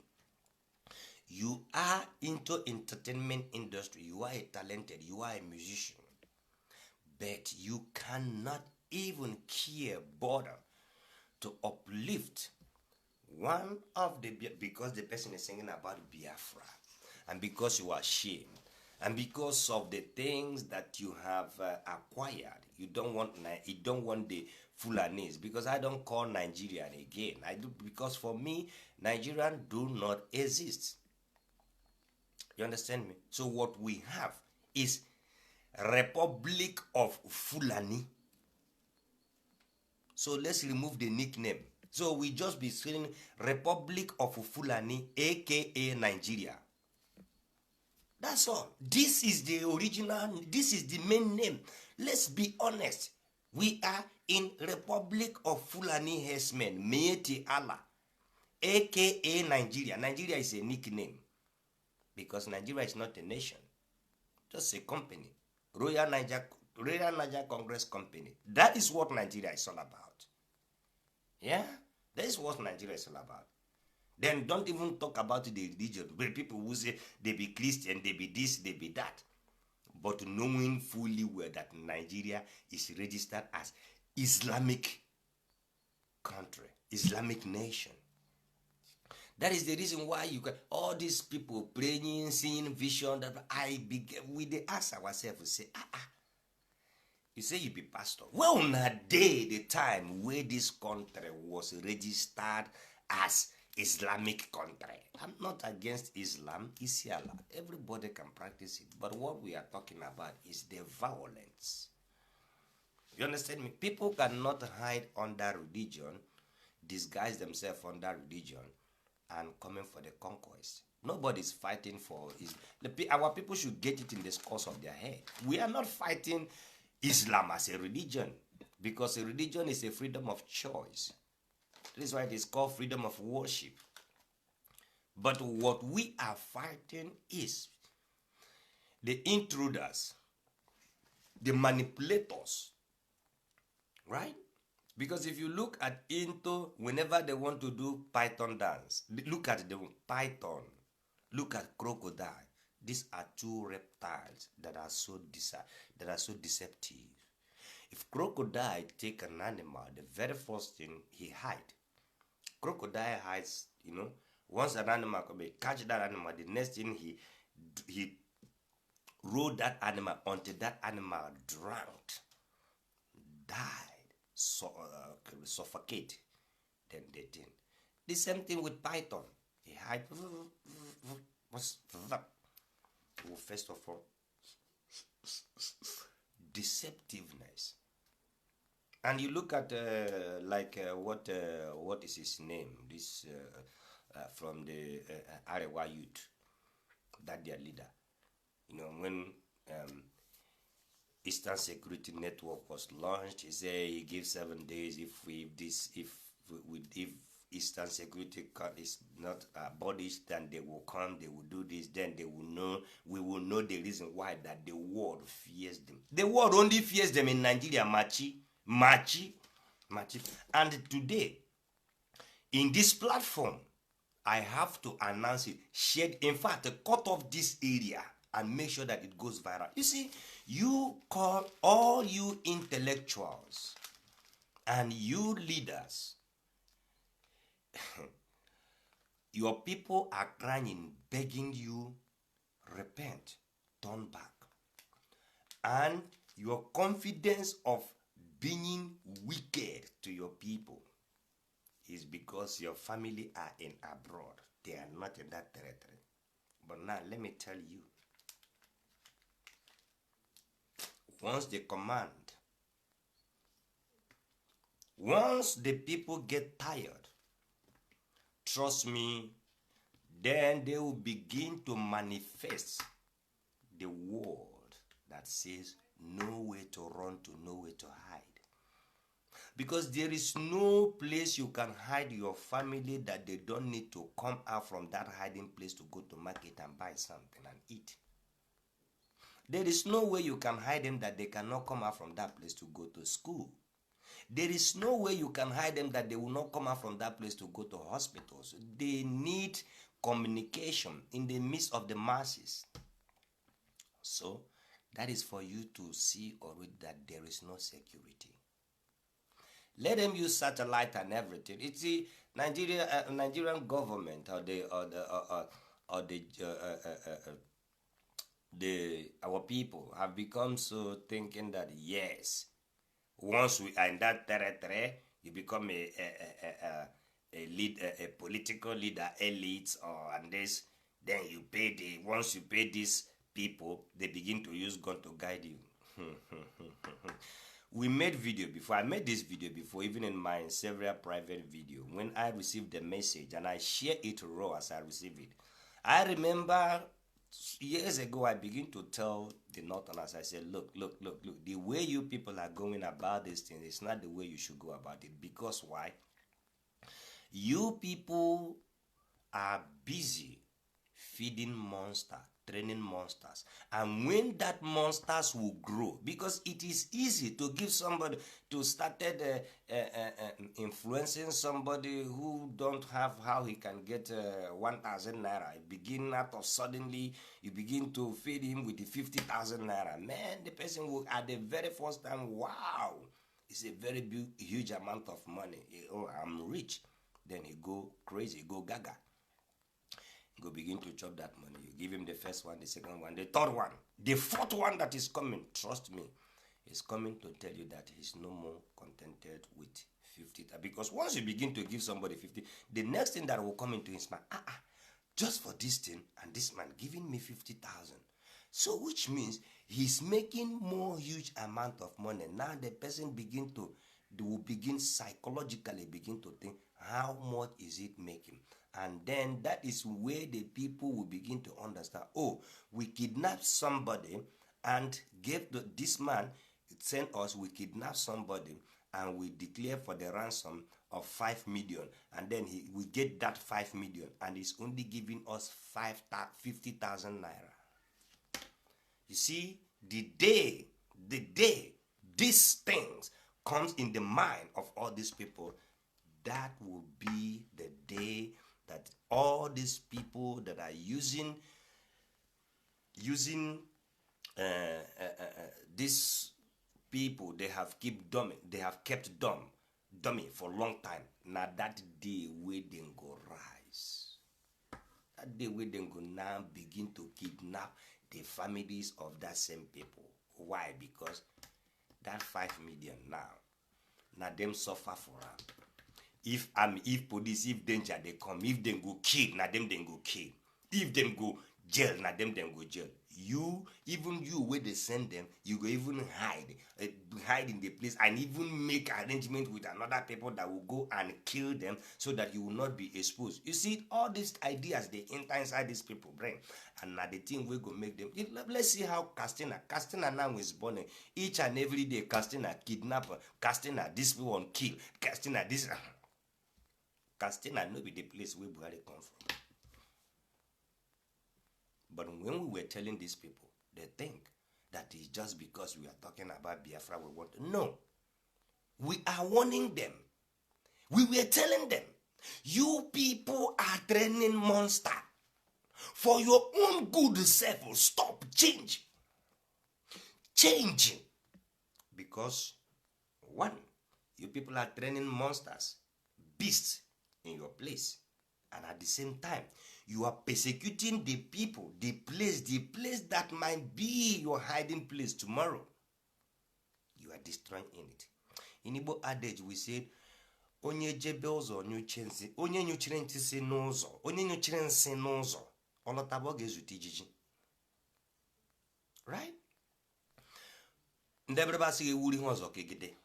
you are into entertainment industry, you are a talented, you are a musician, but you cannot even care, bother to uplift one of the, because the person is singing about Biafra, and because you are ashamed, and because of the things that you have acquired, you don't want the Fulanis, because I don't call Nigerian again. I do, because for me, Nigerian do not exist. You understand me? So what we have is Republic of Fulani. So let's remove the nickname. So we just be saying Republic of Fulani, aka Nigeria. That's all. This is the original, this is the main name. Let's be honest. We are in Republic of Fulani Herdsmen, Meeti Allah, aka Nigeria. Nigeria is a nickname because Nigeria is not a nation, just a company. Royal Niger Congress Company. That is what Nigeria is all about. Yeah, that is what Nigeria is all about. Then don't even talk about the religion. People who say they be Christian, they be this, they be that. But knowing fully well that Nigeria is registered as Islamic country, Islamic nation. That is the reason why you can, all these people praying, seeing vision, that we they ask ourselves, we say, you say you be pastor. Well, on a day, the time where this country was registered as Islamic country. I'm not against Islam, Isiala. Everybody can practice it. But what we are talking about is the violence. You understand me? People cannot hide under religion, disguise themselves under religion, and coming for the conquest. Nobody's fighting for Islam. Our people should get it in the scores of their head. We are not fighting Islam as a religion, because a religion is a freedom of choice. That is why it is called freedom of worship. But what we are fighting is the intruders, the manipulators, right? Because if you look at into, whenever they want to do python dance, look at the python, look at crocodile. These are two reptiles that are so deceptive. If crocodile take an animal, the very first thing he hide. Crocodile hides, once an animal come, catch that animal, the next thing he rode that animal until that animal drowned, died, suffocate. Then they think. The same thing with python. He hide. First of all, deceptiveness. And you look at what is his name? This from the Arewa youth, that their leader. When Eastern Security Network was launched, he said he gives 7 days. If Eastern Security is not abolished, then they will come, they will do this, then they will know, we will know the reason why that the world fears them. The world only fears them in Nigeria, Machi. And today, in this platform, I have to announce it, in fact, cut off this area and make sure that it goes viral. You see, you call all you intellectuals and you leaders, your people are crying, begging you, repent, turn back. And your confidence of being wicked to your people is because your family are in abroad. They are not in that territory. But now, let me tell you, once the command, once the people get tired, trust me, then they will begin to manifest the word that says, no way to run to, no way to hide. Because there is no place you can hide your family that they don't need to come out from that hiding place to go to market and buy something and eat. There is no way you can hide them that they cannot come out from that place to go to school. There is no way you can hide them that they will not come out from that place to go to hospitals. They need communication in the midst of the masses. So that is for you to see already that there is no security. Let them use satellite and everything. It's the Nigerian government or our people have become so thinking that yes, once we are in that territory, you become a political leader, elites, or and this. Then you pay once you pay these people, they begin to use gun to guide you. We made video before. I made this video before, even in my several private video. When I received the message and I share it raw as I receive it. I remember years ago I began to tell the Northerners, I said, look, the way you people are going about this thing is not the way you should go about it. Because why? You people are busy feeding monsters, training monsters, and when that monsters will grow, because it is easy to give somebody to started influencing somebody who don't have how he can get 1,000 naira. Begin out of suddenly you begin to feed him with the 50,000 naira. Man, the person will at the very first time, wow, it's a very big, huge amount of money. Oh, I'm rich. Then he go crazy, go gaga. Go begin to chop that money. You give him the first one, the second one, the third one, the fourth one that is coming. Trust me, is coming to tell you that he's no more contented with 50. Because once you begin to give somebody 50, the next thing that will come into his mind, just for this thing, and this man giving me 50,000. So which means he's making more huge amount of money. Now the person will begin psychologically begin to think, how much is it making? And then that is where the people will begin to understand, oh, we kidnapped somebody and gave this man, sent us, we kidnapped somebody and we declare for the ransom of 5 million. And then we get that 5 million and he's only giving us 50,000 naira. You see, the day these things comes in the mind of all these people, that will be the day that all these people that are using these people, they have kept dummy for a long time. Now that day where they go rise, that day where they go now begin to kidnap the families of that same people. Why? Because that 5 million now them suffer for them. If police, if danger they come, if them go kill, now them go kill. If them go jail, now them go jail. Even you where they send them, you go even hide in the place and even make arrangement with another people that will go and kill them so that you will not be exposed. You see, all these ideas they enter inside these people brain, and now the thing we go make them. Let's see how Castina now is born. Each and every day, Castina kidnapper, Castina this one kill, Castina this. Castina no be the place where Buhari come from. But when we were telling these people, they think that it's just because we are talking about Biafra we want to. No. We are warning them. We were telling them, you people are training monster. For your own good self, stop, change. Changing. Because, one, you people are training monsters, beasts in your place. And at the same time, you are persecuting the people, the place that might be your hiding place tomorrow. You are destroying it. In Igbo adage, we said, onye jebe ụzọ nyuche nsị, onye nyuchiri ntị si n'ụzọ, onye nyuchiri nsị n'ụzọ, ọlọtaba ga-ezute ijiji. Right? Ndebere asị ga-ewuri ihe ọzọ kegide.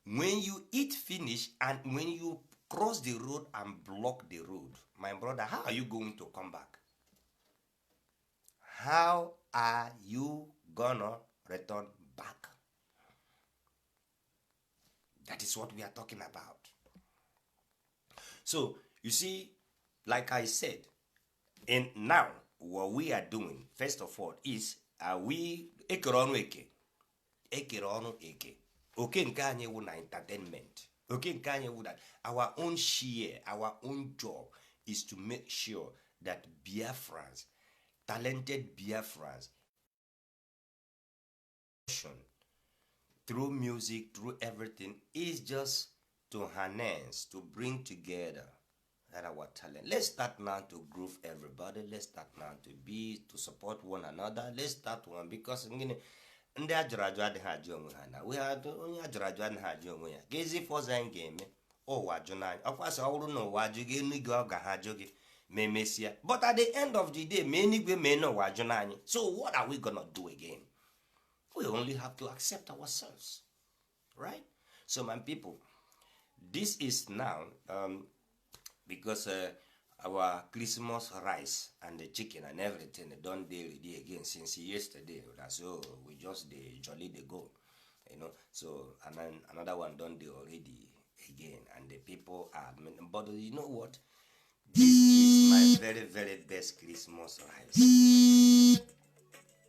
When you eat finish and when you cross the road and block the road, my brother, how are you going to come back? How are you gonna return back? That is what we are talking about. So, you see, like I said, and now what we are doing, first of all, is we ekere eke. Okay, nke anyị wụ na entertainment. Okay, nke anyị wụ that our own share, our own job is to make sure that Biafrans, talented Biafrans, through music, through everything, is just to harness, to bring together that our talent. Let's start now to groove everybody. Let's start now to support one another. Let's start one because ndị ajụrụ ajụ adịghị ajụ onwe ha na onye ajụrụ ajụ adịghị ajụ onwe ya ga-ezi fọzọ anyị ga-eme ụwa ajụ n'anya ọkwasị ọ bụrụ na ụwa ajụ gị enigwe ọ ga ha ajụ gị ma emesịa, but at the end of the day ma enigwe ma n'ụwa ajụ n'anyị. So what are we gonna do again? We only have to accept ourselves, right? So my people, this is now because our Christmas rice and the chicken and everything don't dey ready again since yesterday. So we just dey jolly dey go, So and then another one don't dey already again, and the people are. But you know what? This is my very, very best Christmas rice.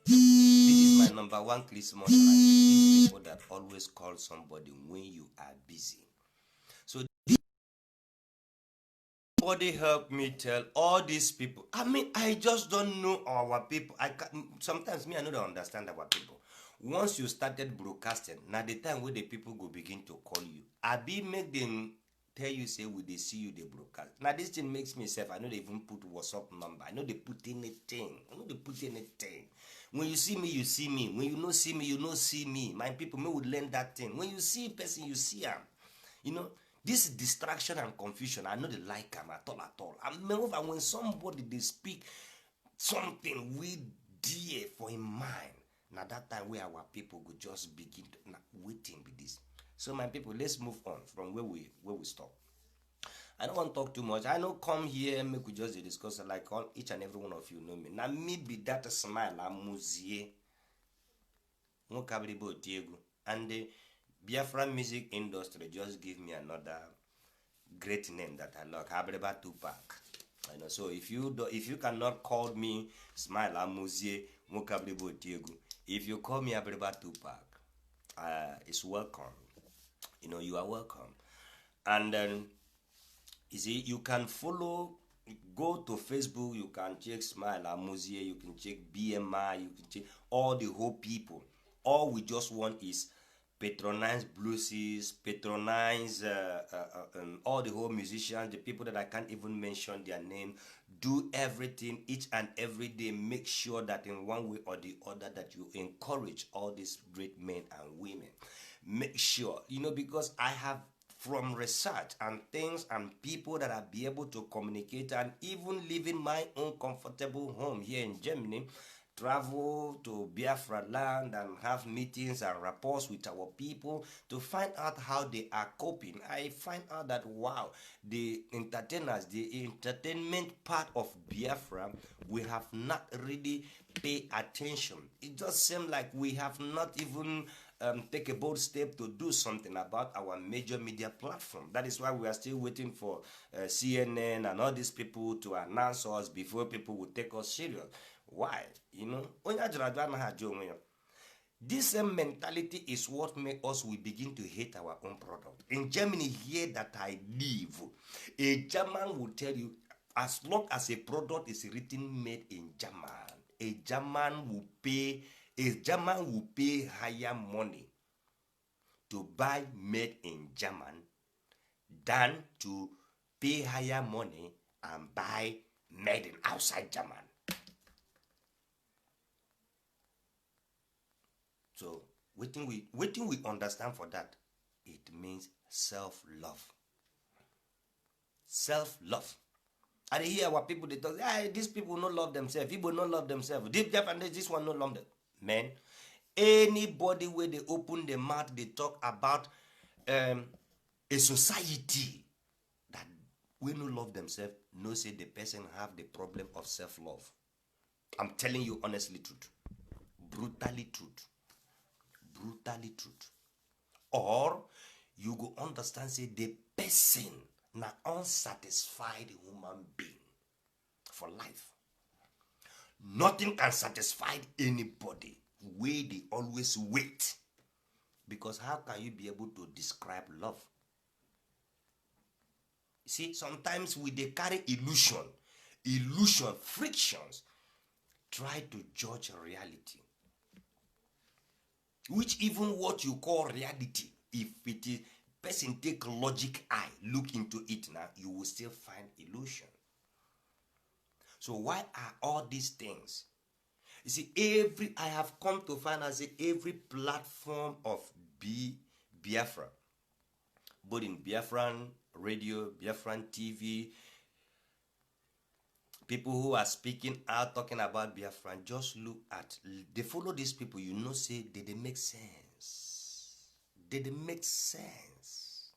This is my number one Christmas rice. These people that always call somebody when you are busy. So somebody help me tell all these people. I mean, I just don't know our people. Sometimes I don't understand our people. Once you started broadcasting, now the time where the people go begin to call you, I be make them tell you, say, will they see you, they broadcast. Now this thing makes me self, I know they even put WhatsApp number. I know they put anything. When you see me, you see me. When you not see me, you not see me. My people, me would learn that thing. When you see a person, you see him. This distraction and confusion, I know they like them at all. And moreover, when somebody they speak something we dear for in mind, now that time where our people could just begin to waiting with this. So my people, let's move on from where we stop. I don't want to talk too much. I know come here and we just discuss it like each and every one of you know me. Now me be that Smile Amuzie. And the Biafra music industry just give me another great name that I love, Habreba Tupac. So if you cannot call me Smile Amuzie, if you call me Habreba Tupac, it's welcome. You are welcome. And then you see, you can follow, go to Facebook, you can check Smile Amuzie, you can check BMI, you can check all the whole people. All we just want is patronize bluesies, patronize all the whole musicians, the people that I can't even mention their name. Do everything each and every day. Make sure that in one way or the other that you encourage all these great men and women. Make sure, because I have from research and things and people that I be able to communicate, and even living my own comfortable home here in Germany, travel to Biafra land and have meetings and rapports with our people to find out how they are coping. I find out that, wow, the entertainers, the entertainment part of Biafra, we have not really paid attention. It just seems like we have not even take a bold step to do something about our major media platform. That is why we are still waiting for CNN and all these people to announce us before people will take us serious. Why? This same mentality is what makes us, we begin to hate our own product. In Germany, here that I live, a German will tell you, as long as a product is written made in German, a German will pay higher money to buy made in German than to pay higher money and buy made in outside German. So waiting we understand for that, it means self-love. Self-love. And here our people, they talk, these people don't love themselves. People don't love themselves. This one no love them. Man, anybody where they open their mouth, they talk about a society that we no love themselves, no say the person have the problem of self-love. I'm telling you honestly truth. Brutally truth. Or you go understand, say, the person na unsatisfied human being for life. Nothing can satisfy anybody. They always wait. Because how can you be able to describe love? See, sometimes we they carry illusion, frictions, try to judge reality. Which even what you call reality, if it is person take logic eye, look into it now, you will still find illusion. So why are all these things? You see, I have come to find out that every platform of Biafra, both in Biafran radio, Biafran TV, people who are speaking out, talking about Biafran, just look at, they follow these people, you know, say, they make sense. They make sense.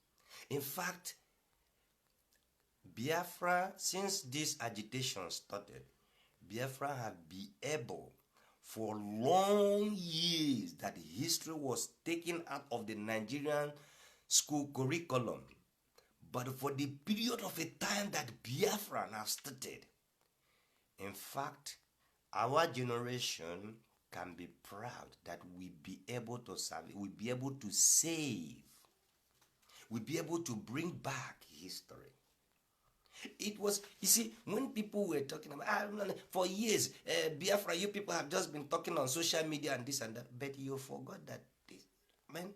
In fact, Biafra, since this agitation started, Biafra have been able for long years that history was taken out of the Nigerian school curriculum. But for the period of a time that Biafra have started, in fact, our generation can be proud that we be able to serve, we be able to save, we be able to bring back history. It was, you see, when people were talking about, for years, Biafra, you people have just been talking on social media and this and that, but you forgot that, this, man,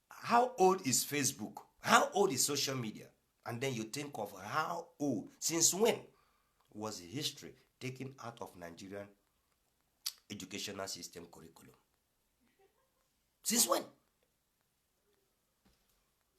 how old is Facebook? How old is social media? And then you think of how old, since when was history taken out of Nigerian educational system curriculum? Since when?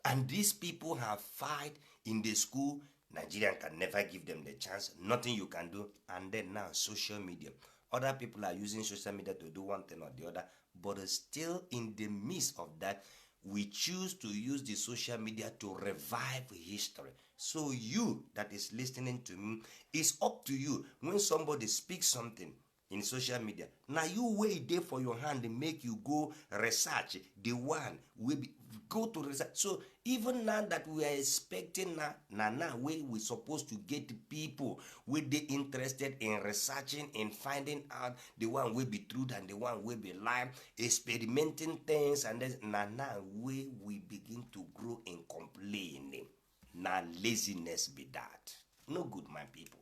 And these people have fight in the school. Nigerian can never give them the chance. Nothing you can do. And then now social media. Other people are using social media to do one thing or the other. But still in the midst of that, we choose to use the social media to revive history. So you that is listening to me, it's up to you. When somebody speaks something in social media, now you wait there for your hand and make you go research the one will be, go to research. So even now that we are expecting now we supposed to get people with the interested in researching and finding out the one will be truth and the one will be lie, experimenting things, and then now we begin to grow in complaining. Now laziness be that. No good, my people.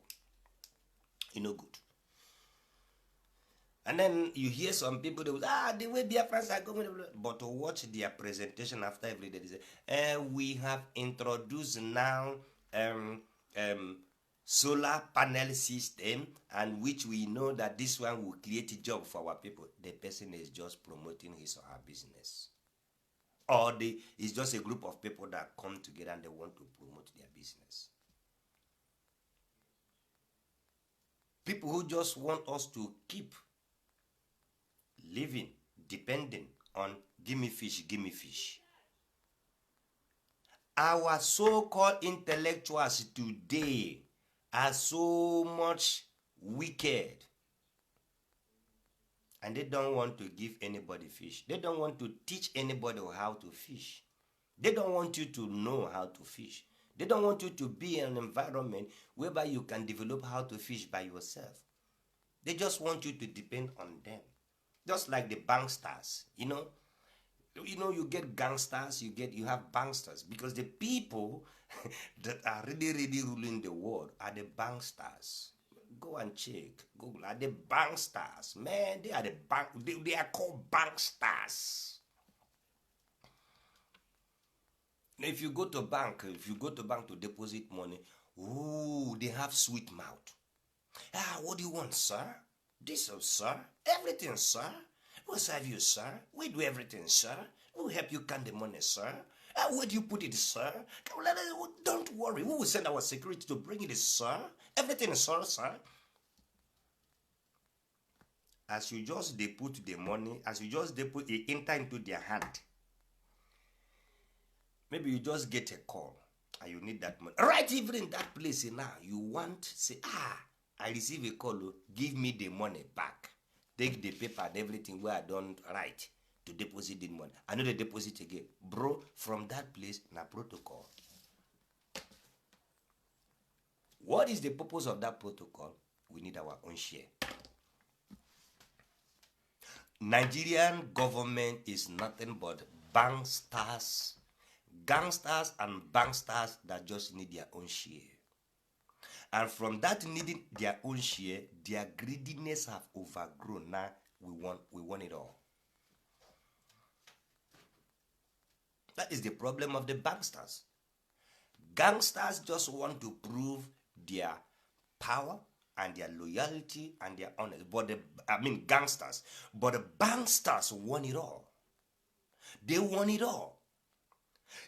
You know good. And then you hear some people, they will say, the way Biafrans are going, but to watch their presentation after every day, they say, we have introduced now solar panel system, and which we know that this one will create a job for our people. The person is just promoting his or her business. Or it's just a group of people that come together and they want to promote their business. People who just want us to keep living, depending on give me fish, give me fish. Our so-called intellectuals today are so much wicked. And they don't want to give anybody fish. They don't want to teach anybody how to fish. They don't want you to know how to fish. They don't want you to be in an environment whereby you can develop how to fish by yourself. They just want you to depend on them. Just like the banksters, you know, you get gangsters, you have banksters, because the people that are really ruling the world are the banksters. Go and check. Google are the banksters. Man, they are the bank. They are called banksters. If you go to bank to deposit money, they have sweet mouth. What do you want, sir? This, sir. Everything, sir. We'll serve you, sir. We do everything, sir. We'll help you count the money, sir. Where do you put it, sir? Don't worry. We will send our security to bring it, sir. Everything, sir. As you just they put the money, as you just they put it enter into their hand. Maybe you just get a call and you need that money. Right even in that place now, you want, say, I receive a call, give me the money back. Take the paper and everything where I don't write. to deposit the money. I know they deposit again. Bro, from that place, na protocol. What is the purpose of that protocol? We need our own share. Nigerian government is nothing but banksters, gangsters and banksters that just need their own share. And from that needing their own share, their greediness have overgrown. Now we want it all. That is the problem of the banksters. Gangsters just want to prove their power and their loyalty and their honor. Gangsters. But the banksters want it all. They want it all.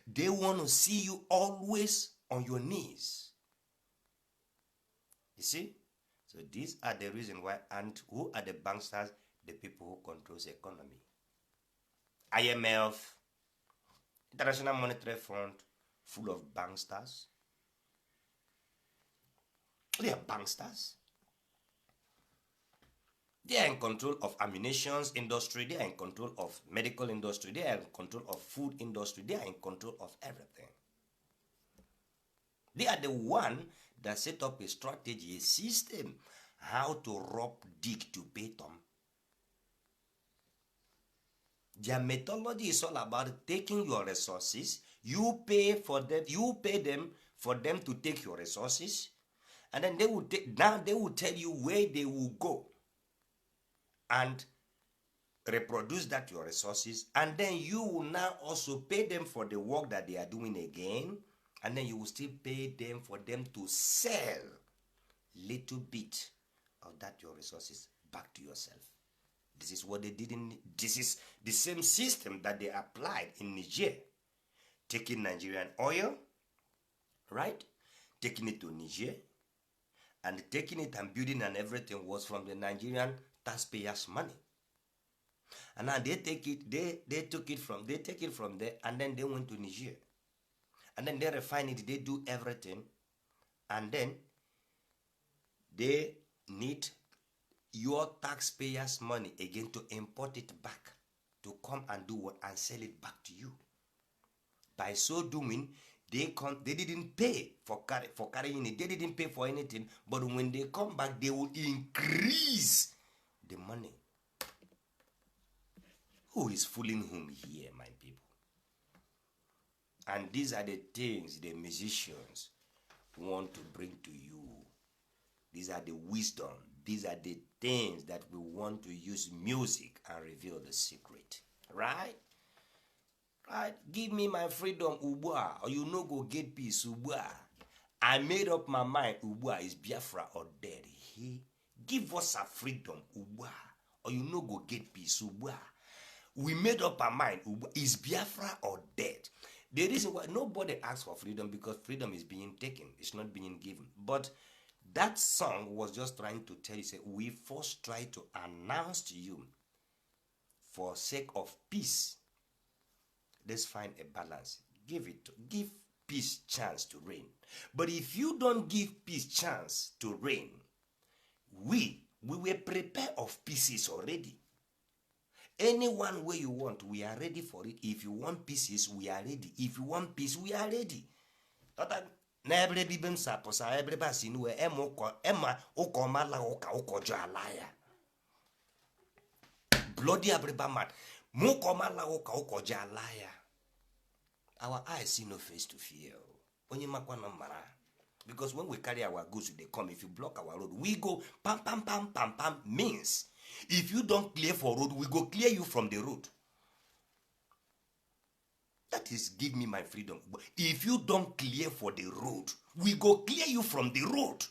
They want to see you always on your knees. You see? So these are the reason why. And who are the banksters? The people who control the economy. IMF, International Monetary Fund, full of banksters. They are banksters. They are in control of ammunition industry. They are in control of medical industry. They are in control of food industry. They are in control of everything. They are the one that set up a strategy, a system, how to rob, dig to pay them. Their methodology is all about taking your resources. You pay for them. You pay them for them to take your resources, and then they will they will tell you where they will go and reproduce that your resources, and then you will now also pay them for the work that they are doing again, and then you will still pay them for them to sell little bit of that your resources back to yourself. This is what they did this is the same system that they applied in Niger. Taking Nigerian oil, right? Taking it to Niger, and taking it and building and everything was from the Nigerian taxpayers' money. And now they take it, they take it from there, and then they went to Niger. And then they refine it, they do everything, and then they need your taxpayers' money again to import it back, to come and do what and sell it back to you. By so doing, they didn't pay for carrying it. They didn't pay for anything. But when they come back, they will increase the money. Who is fooling whom here, my people? And these are the things the musicians want to bring to you. These are the wisdom. These are the things that we want to use music and reveal the secret. Right? Right? Give me my freedom, Ubua, or you no go get peace, Ubua. I made up my mind, Ubua is Biafra or dead. Give us a freedom, Ubua, or you no go get peace, Ubua. We made up our mind, Ubua, is Biafra or dead? The reason why nobody asks for freedom, because freedom is being taken, it's not being given. But that song was just trying to tell you, say, we first try to announce to you, for sake of peace, let's find a balance. Give peace chance to reign. But if you don't give peace chance to reign, we were prepared of pieces already. Anyone way you want, we are ready for it. If you want pieces, we are ready. If you want peace, we are ready. Bloody man. Our eyes see no face to fear. Because when we carry our goods, they come. If you block our road, we go pam pam pam pam pam. Means if you don't clear for road, we go clear you from the road. That is, give me my freedom. If you don't clear for the road, we go clear you from the road.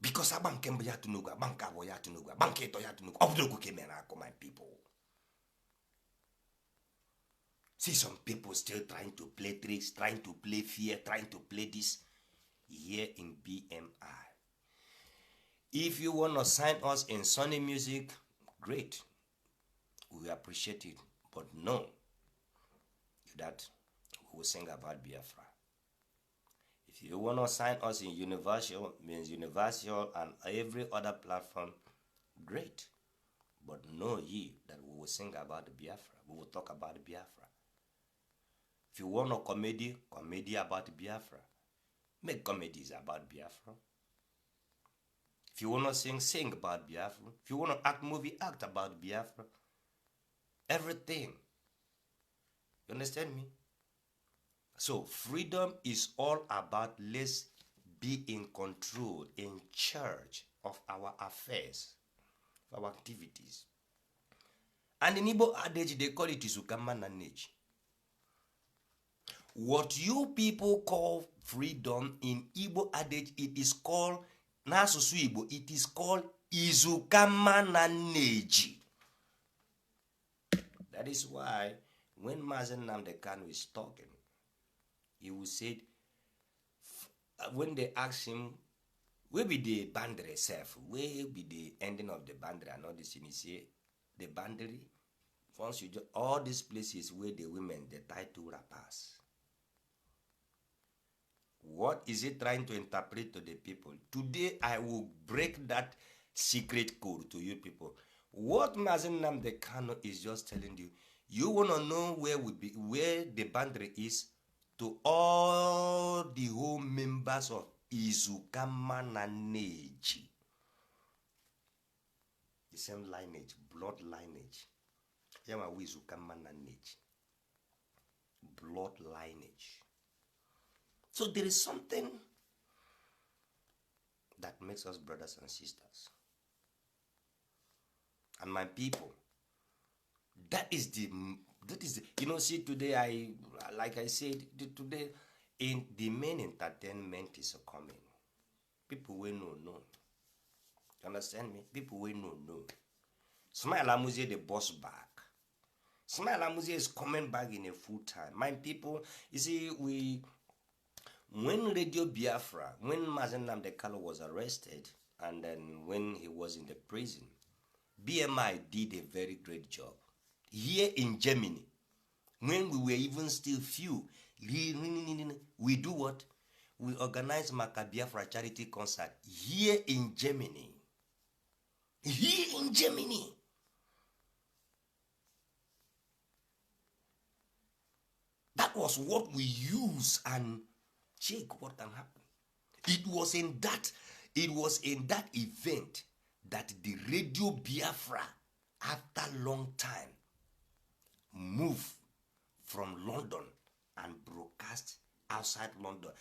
Because my people. See some people still trying to play tricks, trying to play fear, trying to play this here in BMI. If you want to sign us in Sunny Music, great. We appreciate it. But no, that we will sing about Biafra. If you want to sign us in Universal, means Universal and every other platform, great. But know ye that we will sing about the Biafra. We will talk about the Biafra. If you want a comedy about Biafra. Make comedies about Biafra. If you want to sing about Biafra. If you want to act movie, act about Biafra. Everything. You understand me? So freedom is all about let's be in control, in charge of our affairs, of our activities. And in Igbo adage, they call it Isukama Naneji. What you people call freedom in Igbo adage, it is called, n'asụsụ Igbo, it is called Izukama Naneji. That is why when Mazi Nnamdi Kanu is talking, he will say, when they ask him, where be the boundary itself? Where be the ending of the boundary and all this? And he say, the boundary, once you just, all these places where the women, they tie two wrappers. What is it trying to interpret to the people? Today, I will break that secret code to you people. What Mazi Nnamdi Kanu is just telling you, you want to know where the boundary is to all the whole members of Izukama Naneji. The same lineage, blood lineage. Yama Izukama Naneji. Blood lineage. So there is something that makes us brothers and sisters. And my people, that is the, you know, see today, like I said, today, in the main entertainment is coming. People will know. You understand me? People will know. Smile Amuzie, the boss back. Smile Amuzie is coming back in a full time. My people, you see, when Radio Biafra, when Mazi Nnamdi Kanu was arrested, and then when he was in the prison, BMI did a very great job. Here in Germany, when we were even still few, we do what? We organize Maka Biafra charity concert here in Germany. Here in Germany. That was what we use and check what can happen. It was in that event that the Radio Biafra, after long time, moved from London and broadcast outside London.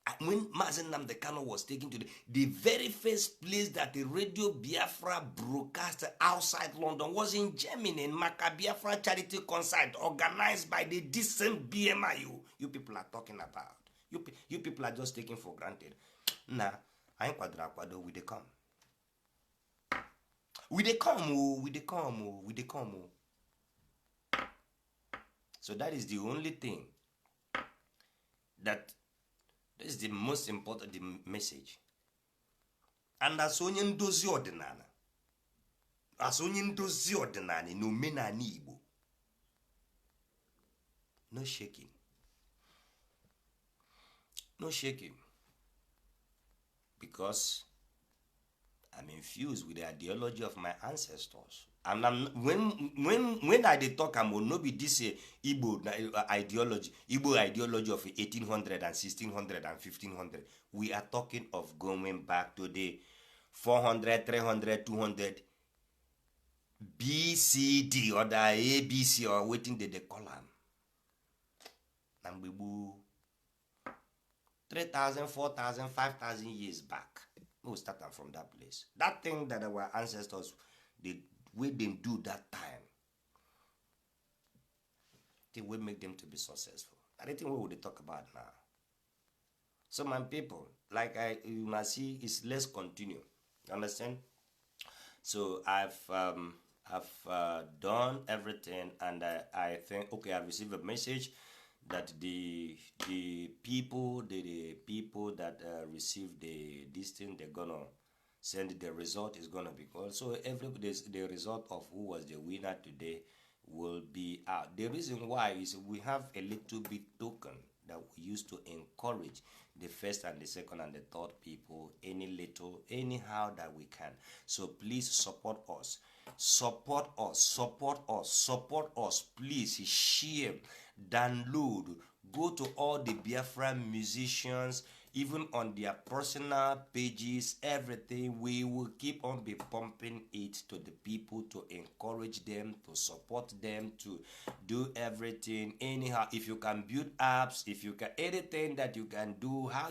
And when Mazi Nnamdi Kanu was taken to the very first place that the Radio Biafra broadcast outside London was in Germany, in Maka Biafra charity concert organized by the decent BMI you people are talking about. You people are just taking for granted. Nah, I ain't quadra we they come. We they come. So that is the only thing that is the most important message. And as onye ndozi ọdịnala, n'omenala Igbo, no shaking. No shaking. Because I'm infused with the ideology of my ancestors. And when I talk, I will not be this Igbo ideology of 1800 and 1600 and 1500. We are talking of going back to the 400, 300, 200 BCD or the ABC or waiting the column. 3,000, 4,000, 5,000 years back. We'll start from that place. That thing that our ancestors did, we didn't do that time. It will make them to be successful. I don't think what would they talk about now. So my people, like you must see, is let's continue. You understand? So I've done everything, and I think okay, I've received a message that the people that receive this thing, they're gonna send the result is gonna be called. So the result of who was the winner today will be out. The reason why is we have a little bit token that we used to encourage the first and the second and the third people, any little, anyhow that we can. So please support us. Support us, support us, support us. Please share, download, go to all the Biafra musicians, even on their personal pages, everything. We will keep on be pumping it to the people to encourage them, to support them, to do everything. Anyhow, if you can build apps, if you can, anything that you can do, how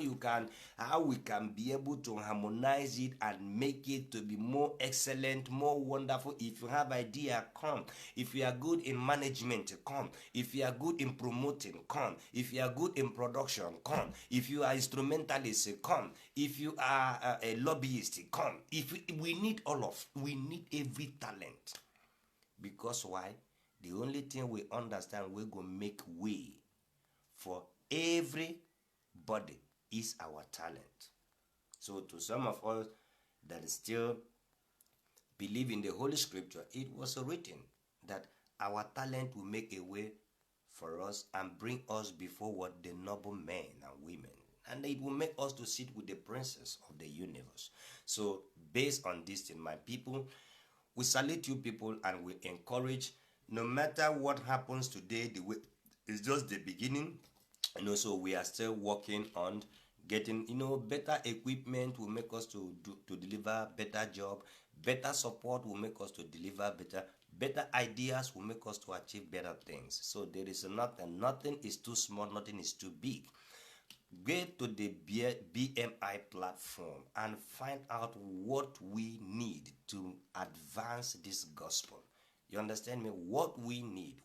we can be able to harmonize it and make it to be more excellent, more wonderful. If you have idea, come. If you are good in management, come. If you are good in promoting, come. If you are good in production, come. If you are instrumentalist, come. If you are a lobbyist, come. We need we need every talent. Because why? The only thing we understand, we're going to make way for everybody is our talent. So to some of us that still believe in the Holy Scripture, it was written that our talent will make a way for us and bring us before what the noble men and women, and it will make us to sit with the princes of the universe. So based on this thing, my people, we salute you people, and we encourage, no matter what happens today, the way it's just the beginning. So we are still working on getting, better equipment will make us to deliver better job. Better support will make us to deliver better ideas will make us to achieve better things. So there is nothing is too small, nothing is too big. Go to the BMI platform and find out what we need to advance this gospel. You understand me? What we need.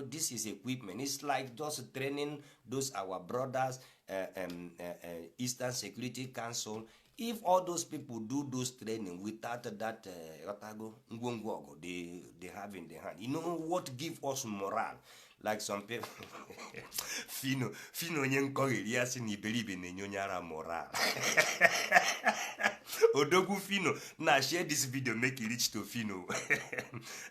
This is equipment. It's like just training those our brothers, Eastern Security Council. If all those people do those training without that they have in their hand, what give us morale? Like some people, Fino nyenkogiriasi ni believe in nyonyara morale. Odogu Fino, now share this video, make it reach to Fino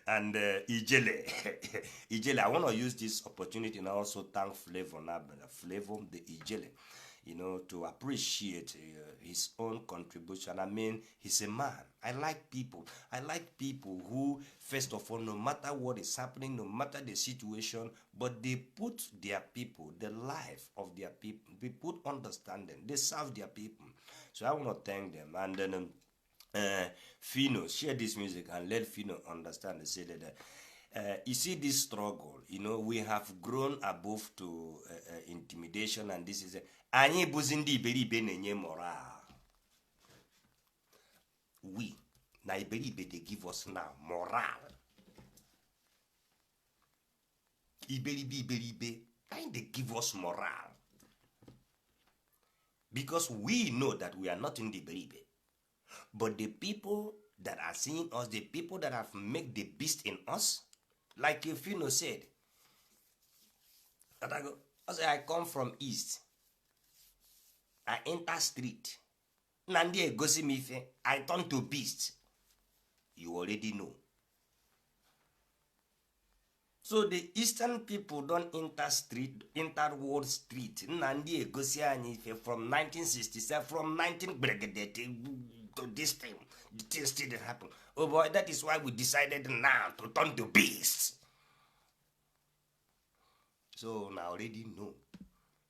and Ijele. I want to use this opportunity and also thank Flavor the Ijele, to appreciate his own contribution. I mean, he's a man. I like people who, first of all, no matter what is happening, no matter the situation, but they put their people, the life of their people, they put understanding, they serve their people. So I want to thank them. And then Fino, share this music and let Fino understand and say that you see this struggle, we have grown above to intimidation, and this is anyị bụzi ndị iberibe na-enye moral. We na iberibe, they give us now moral. Iberibe and they give us moral, because we know that we are not in the iberibe, but the people that are seeing us, the people that have made the beast in us, like Fino said, I come from east, I enter street, Nandi gosi mife, I turn to beast. You already know. So the eastern people don't enter Wall Street. Nandi gosi anife from 1967, from 19 to this time. The things didn't happen. Oh boy, that is why we decided now to turn to beast. So now already know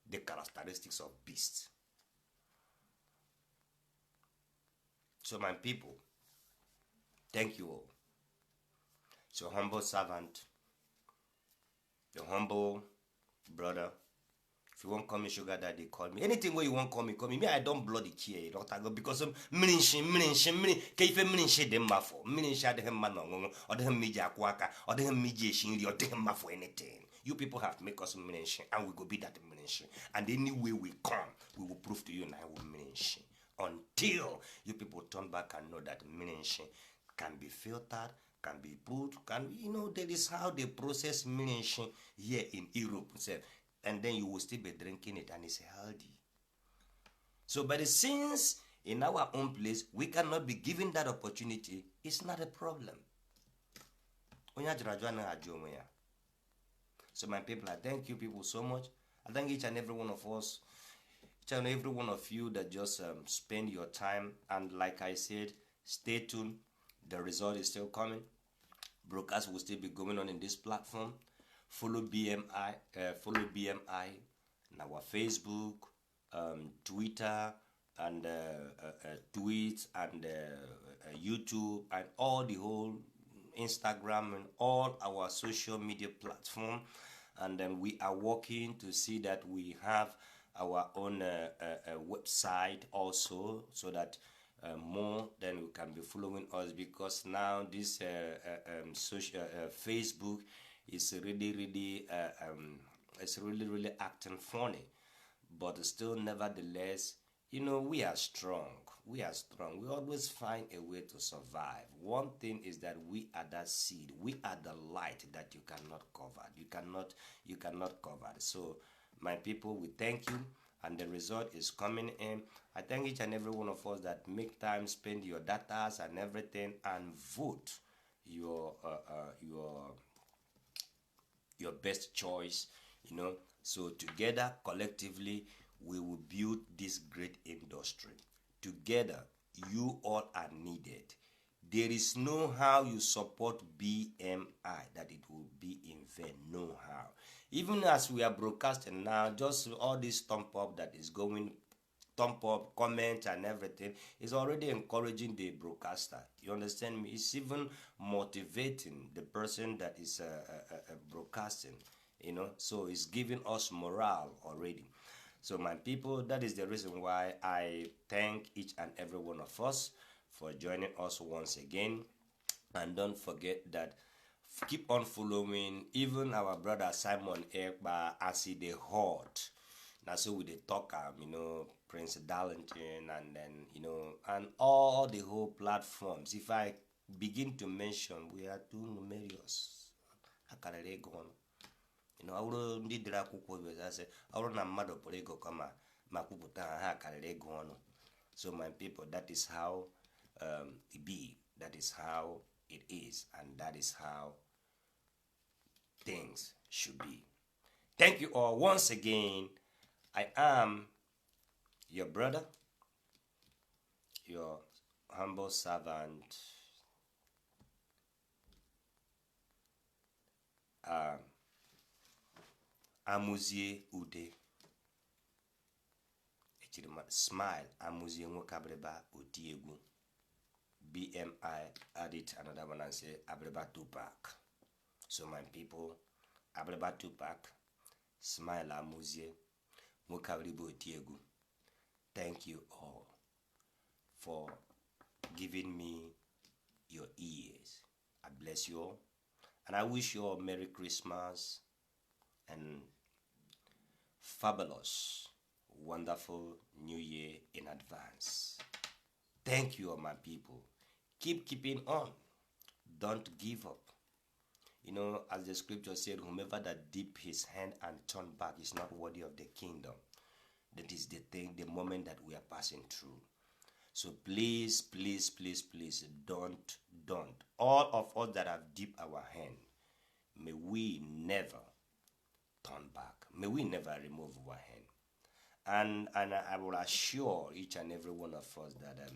the characteristics of beast. So my people, thank you all. It's your humble servant, your humble brother. If you want to call me sugar daddy, call me. Anything where you want to call me. Me, I don't bloody care. Because keife dem mafo. Dem manong, or dem media kwaka, or dem media shingli, or dem mafo anything. You people have to make us minish, and we go be that minish. And any way we come, we will prove to you and I will minish. Until you people turn back and know that minish can be filtered, can be put, there is how they process minish here in Europe. And then you will still be drinking it, and it's healthy. So, but since in our own place we cannot be given that opportunity, it's not a problem. So my people, I thank you people so much. I thank each and every one of us. each and every one of you that just spend your time. And like I said, stay tuned. The result is still coming. Broadcast will still be going on in this platform. Follow BMI, follow BMI on our Facebook, Twitter, and tweets, and YouTube, and all the whole Instagram, and all our social media platform. And then we are working to see that we have our own website also, so that more than we can be following us, because now this social Facebook is really it's really acting funny, but still, nevertheless, we are strong. We are strong. We always find a way to survive. One thing is that we are that seed. We are the light that you cannot cover. You cannot cover. So, my people, we thank you, and the result is coming in. I thank each and every one of us that make time, spend your datas and everything, and vote your your best choice. So together, collectively, we will build this great industry. Together, you all are needed. There is no how you support BMI that it will be in vain. No how. Even as we are broadcasting now, just all this thumb up that is going, thumb up, comment, and everything is already encouraging the broadcaster. You understand me? It's even motivating the person that is broadcasting. So it's giving us morale already. So my people, that is the reason why I thank each and every one of us for joining us once again. And don't forget that keep on following even our brother Simon Ekba as he the hot. Now so with the talk Prince Darlington, and then and all the whole platforms. If I begin to mention, we are too numerous. Akarere gone. Awụrụ ndị dere akwụkwọ bezasị awụrụ na mmadụ pụrụ ego kama ma kwupụta ha karịrị ego ọnụ. So my people, that is how it be. That is how it is, and that is how things should be. Thank you all once again. I am your brother, your humble servant, Amuzie Ude. Smile Amuzie Nwokabreba Otiegu. BMI added another one and say Abreba Tupac. So my people, Abreba Tupac, Smile Amuzie Nwokabreba Otiegu. Thank you all for giving me your ears. I bless you all, and I wish you all Merry Christmas and fabulous, wonderful New Year in advance. Thank you all, my people. Keep keeping on. Don't give up. As the scripture said, whomever that dip his hand and turn back is not worthy of the kingdom. That is the thing, the moment that we are passing through. So please, please, please, please, don't. All of us that have dipped our hand, may we never turn back. May we never remove our hand. And I will assure each and every one of us that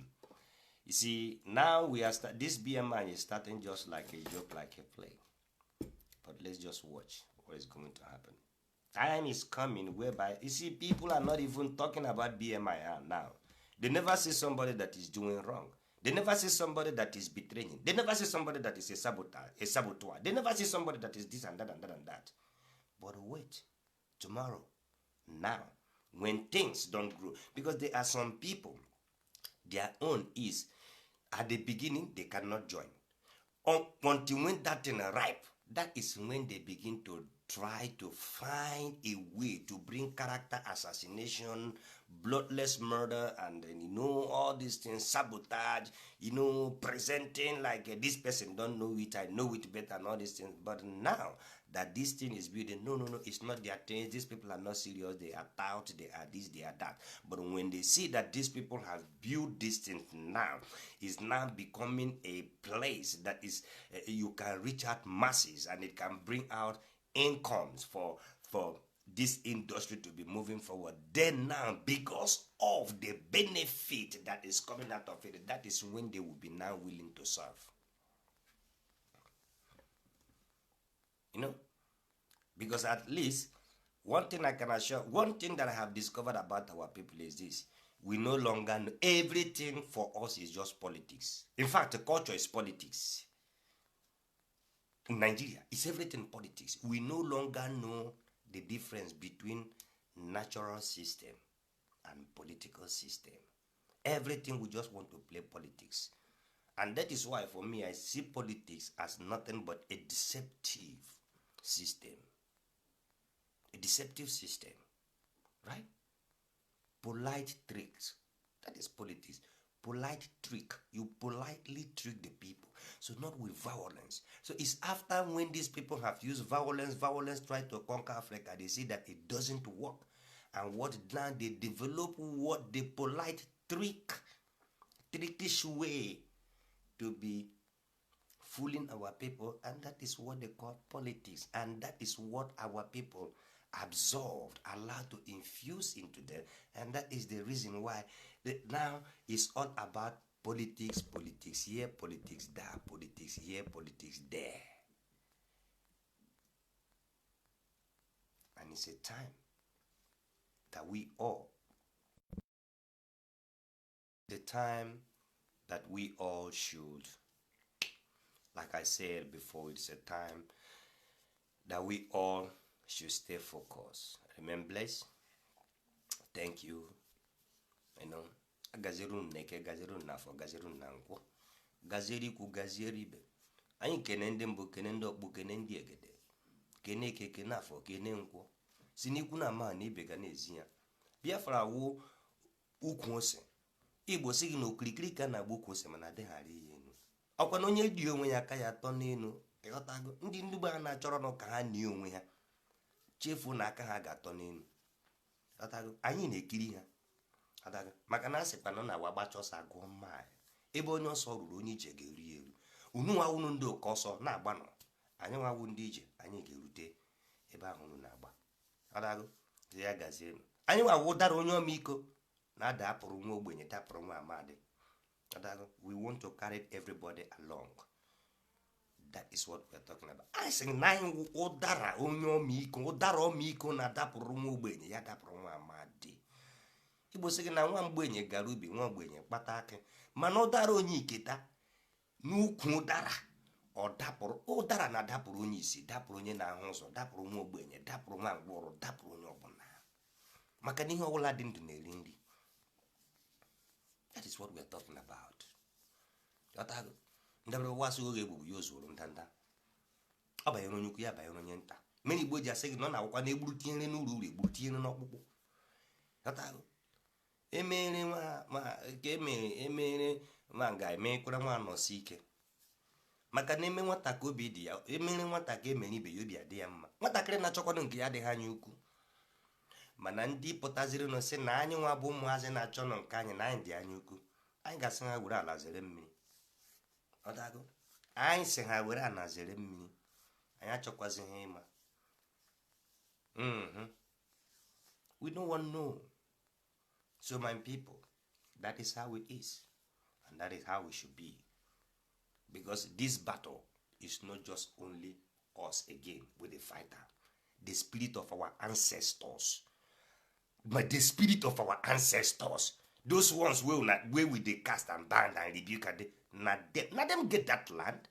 you see, now we are this BMI is starting just like a joke, like a play. But let's just watch what is going to happen. Time is coming whereby you see people are not even talking about BMI now. They never see somebody that is doing wrong. They never see somebody that is betraying. They never see somebody that is a saboteur. They never see somebody that is this and that and that and that. But wait, tomorrow, now, when things don't grow, because there are some people, their own is, at the beginning, they cannot join. Until when that thing ripe, that is when they begin to try to find a way to bring character assassination, bloodless murder, and then, all these things, sabotage, presenting like this person don't know it, I know it better, and all these things. But now that this thing is building, no, it's not their things. These people are not serious. They are out, they are this, they are that. But when they see that these people have built this thing now, it's now becoming a place that is, you can reach out masses, and it can bring out incomes for this industry to be moving forward. Then now, because of the benefit that is coming out of it, that is when they will be now willing to serve. You know, because at least one thing I can assure, one thing that I have discovered about our people is this: we no longer know everything. For us is just politics. In fact, the culture is politics. In Nigeria, it's everything politics. We no longer know the difference between natural system and political system. Everything we just want to play politics. And that is why for me I see politics as nothing but a deceptive system. A deceptive system. Right? Polite tricks. That is politics. Polite trick. You politely trick the people. So not with violence. So it's after when these people have used violence, try to conquer Africa, they see that it doesn't work. And what now they develop what the polite trickish way to be fooling our people, and that is what they call politics. And that is what our people absorbed, allowed to infuse into them. And that is the reason why now it's all about politics, politics here, politics there, politics here, politics there. And it's a time that we all, should, like I said before, it's a time that we all should stay focused. Remain blessed. Thank you. You know, gaziru neke, gaziru nafo, gaziru nanko, gaziri ku gaziri be. Anyị kene ndị mbụ, kene ndị ọkpụ, kene ndị egede, kene eke, kene afọ, kene nkwọ. Si n'ikwu na ama na ibe ga na-ezi ya. Biafra wụ ukwu ose. Igbo si gị na okirikiri ka na-agba ukwu ose mana adịghara ihe enu. Ọkwa na onye dị onwe ya aka ya atọ n'elu. Ịghọtago ndị ndugbo ha na-achọrọ nọ ka ha nie onwe ha. Chefu na aka ha ga-atọ n'elu. Ịghọtago anyị na-ekiri ha. Ịghọtago maka na asịkwa nọ na wagbacha ọsọ agụọ mma. Ebe onye ọsọ ruru onye ije ga-eri eru. Unu nwawunu ndị oke ọsọ na-agbanọ. Anyị nwawu ndị ije anyị ga-erute ebe ahụ unu na-agba. Ịghọtago ya gazie. Anyị nwawu dara onye ọmịiko na-ada apụrụ nwa ogbenye dapụrụ nwa amadi. We want to carry everybody along. That is what we are talking about. I say nine ụdara onye ọmịiko, ụdara ọmịiko na-adapụrụ nwa ogbenye ya dapụrụ nwa amadi. Igbo sị gị na nwa mgbenye gara ubi, nwa ogbenye kpata akị. Mana ụdara onye iketa n'ukwu ụdara ọ dapụrụ, ụdara na-adapụrụ onye isi, dapụrụ onye na-ahụ ụzọ, dapụrụ nwa ogbenye, dapụrụ nwa mgbọrọ, dapụrụ onye ọbụla. Maka na ihe ọbụla dị ndụ na-eri nri. That is what we are talking about. Yotago. Ndabere wasu oge bụ yo zuru ndanda. Ọ banyere onye ukwu ya banyere onye nta. Mmiri Igbo ji asị gị nọ na akwụkwọ na-egburu tinyere n'uru uru, egburu tinyere n'ọkpụkpụ. Yotago. Emere ma ga-emekwara nwa nọsi ike. Maka na eme nwata ka obi dị ya, emere nwata ka emere ibe ya obi adị ya mma. Nwatakịrị na-achọkwanụ nke ya adịghị anya ukwu. Mana ndị pụtaziri nọ sị na anyị nwa bụ ụmụazị na-achọ nọ nke anyị na anyị dị anya ukwu. Anyị ga-asị ha were ala zere mmiri. Ọdago anyị sị ha were ala zere mmiri. Anyị achọkwazi ha ịma. We don't want to know. So my people, that is how it is. And that is how it should be. Because this battle is not just only us again with the fighter. The spirit of our ancestors. But the spirit of our ancestors, those ones where we they cast and ban and rebuke, not them get that land.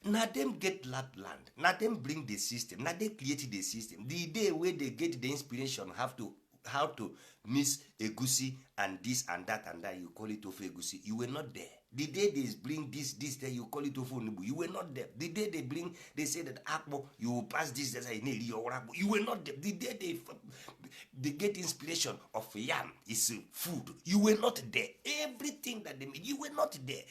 Not them get that land. Not them bring the system. Not they create the system. The day where they get the inspiration how to mix egusi and this and that, you call it ofu egusi. You were not there. The day they bring this there, you call it ofu nubu. You were not there. The day they say that akbo, you will pass this there, you were not there. The day they get inspiration of yam is food. You were not there. Everything that they made, you were not there.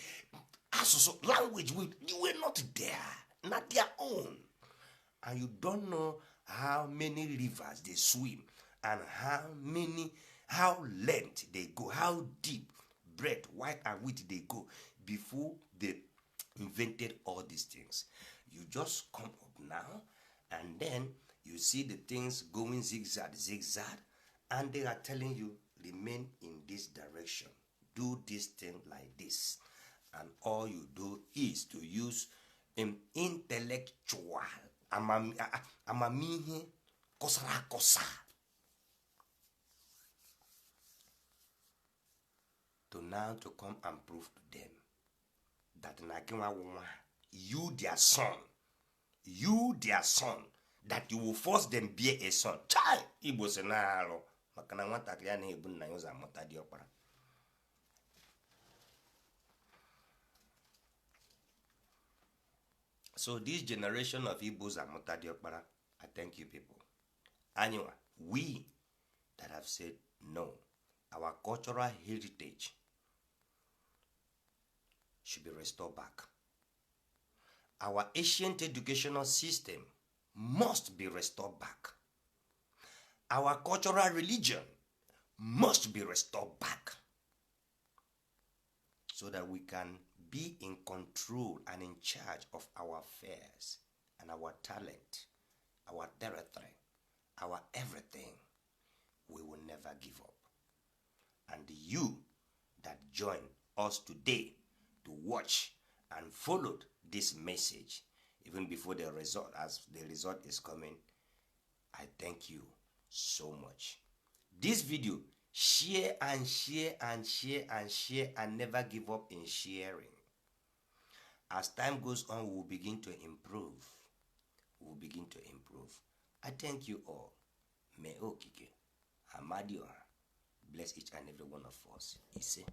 Also, language, you were not there. Not their own. And you don't know how many rivers they swim. And how length they go, how deep, breadth, wide and width they go before they invented all these things. You just come up now and then You see the things going zigzag, zigzag, and they are telling you, remain in this direction. Do this thing like this. And all you do is to use an intellectual amamihe kosara kosa to now to come and prove to them that you their son, that you will force them bear a son. Chai Igbo senalo makana nwatakịrị ya na-ebu nna ya ụzọ amụta diọkpara. So this generation of Igbos amụta diọkpara, I thank you people. Anyway, we that have said no, our cultural heritage should be restored back. Our ancient educational system must be restored back. Our cultural religion must be restored back, so that we can be in control and in charge of our affairs and our talent, our territory, our everything. We will never give up. And you that join us today to watch and followed this message, even before the result, as the result is coming, I thank you so much. This video, share and share and share and share, and never give up in sharing. As time goes on, we will begin to improve. We will begin to improve. I thank you all. May Okike Amadio bless each and every one of us. Ise.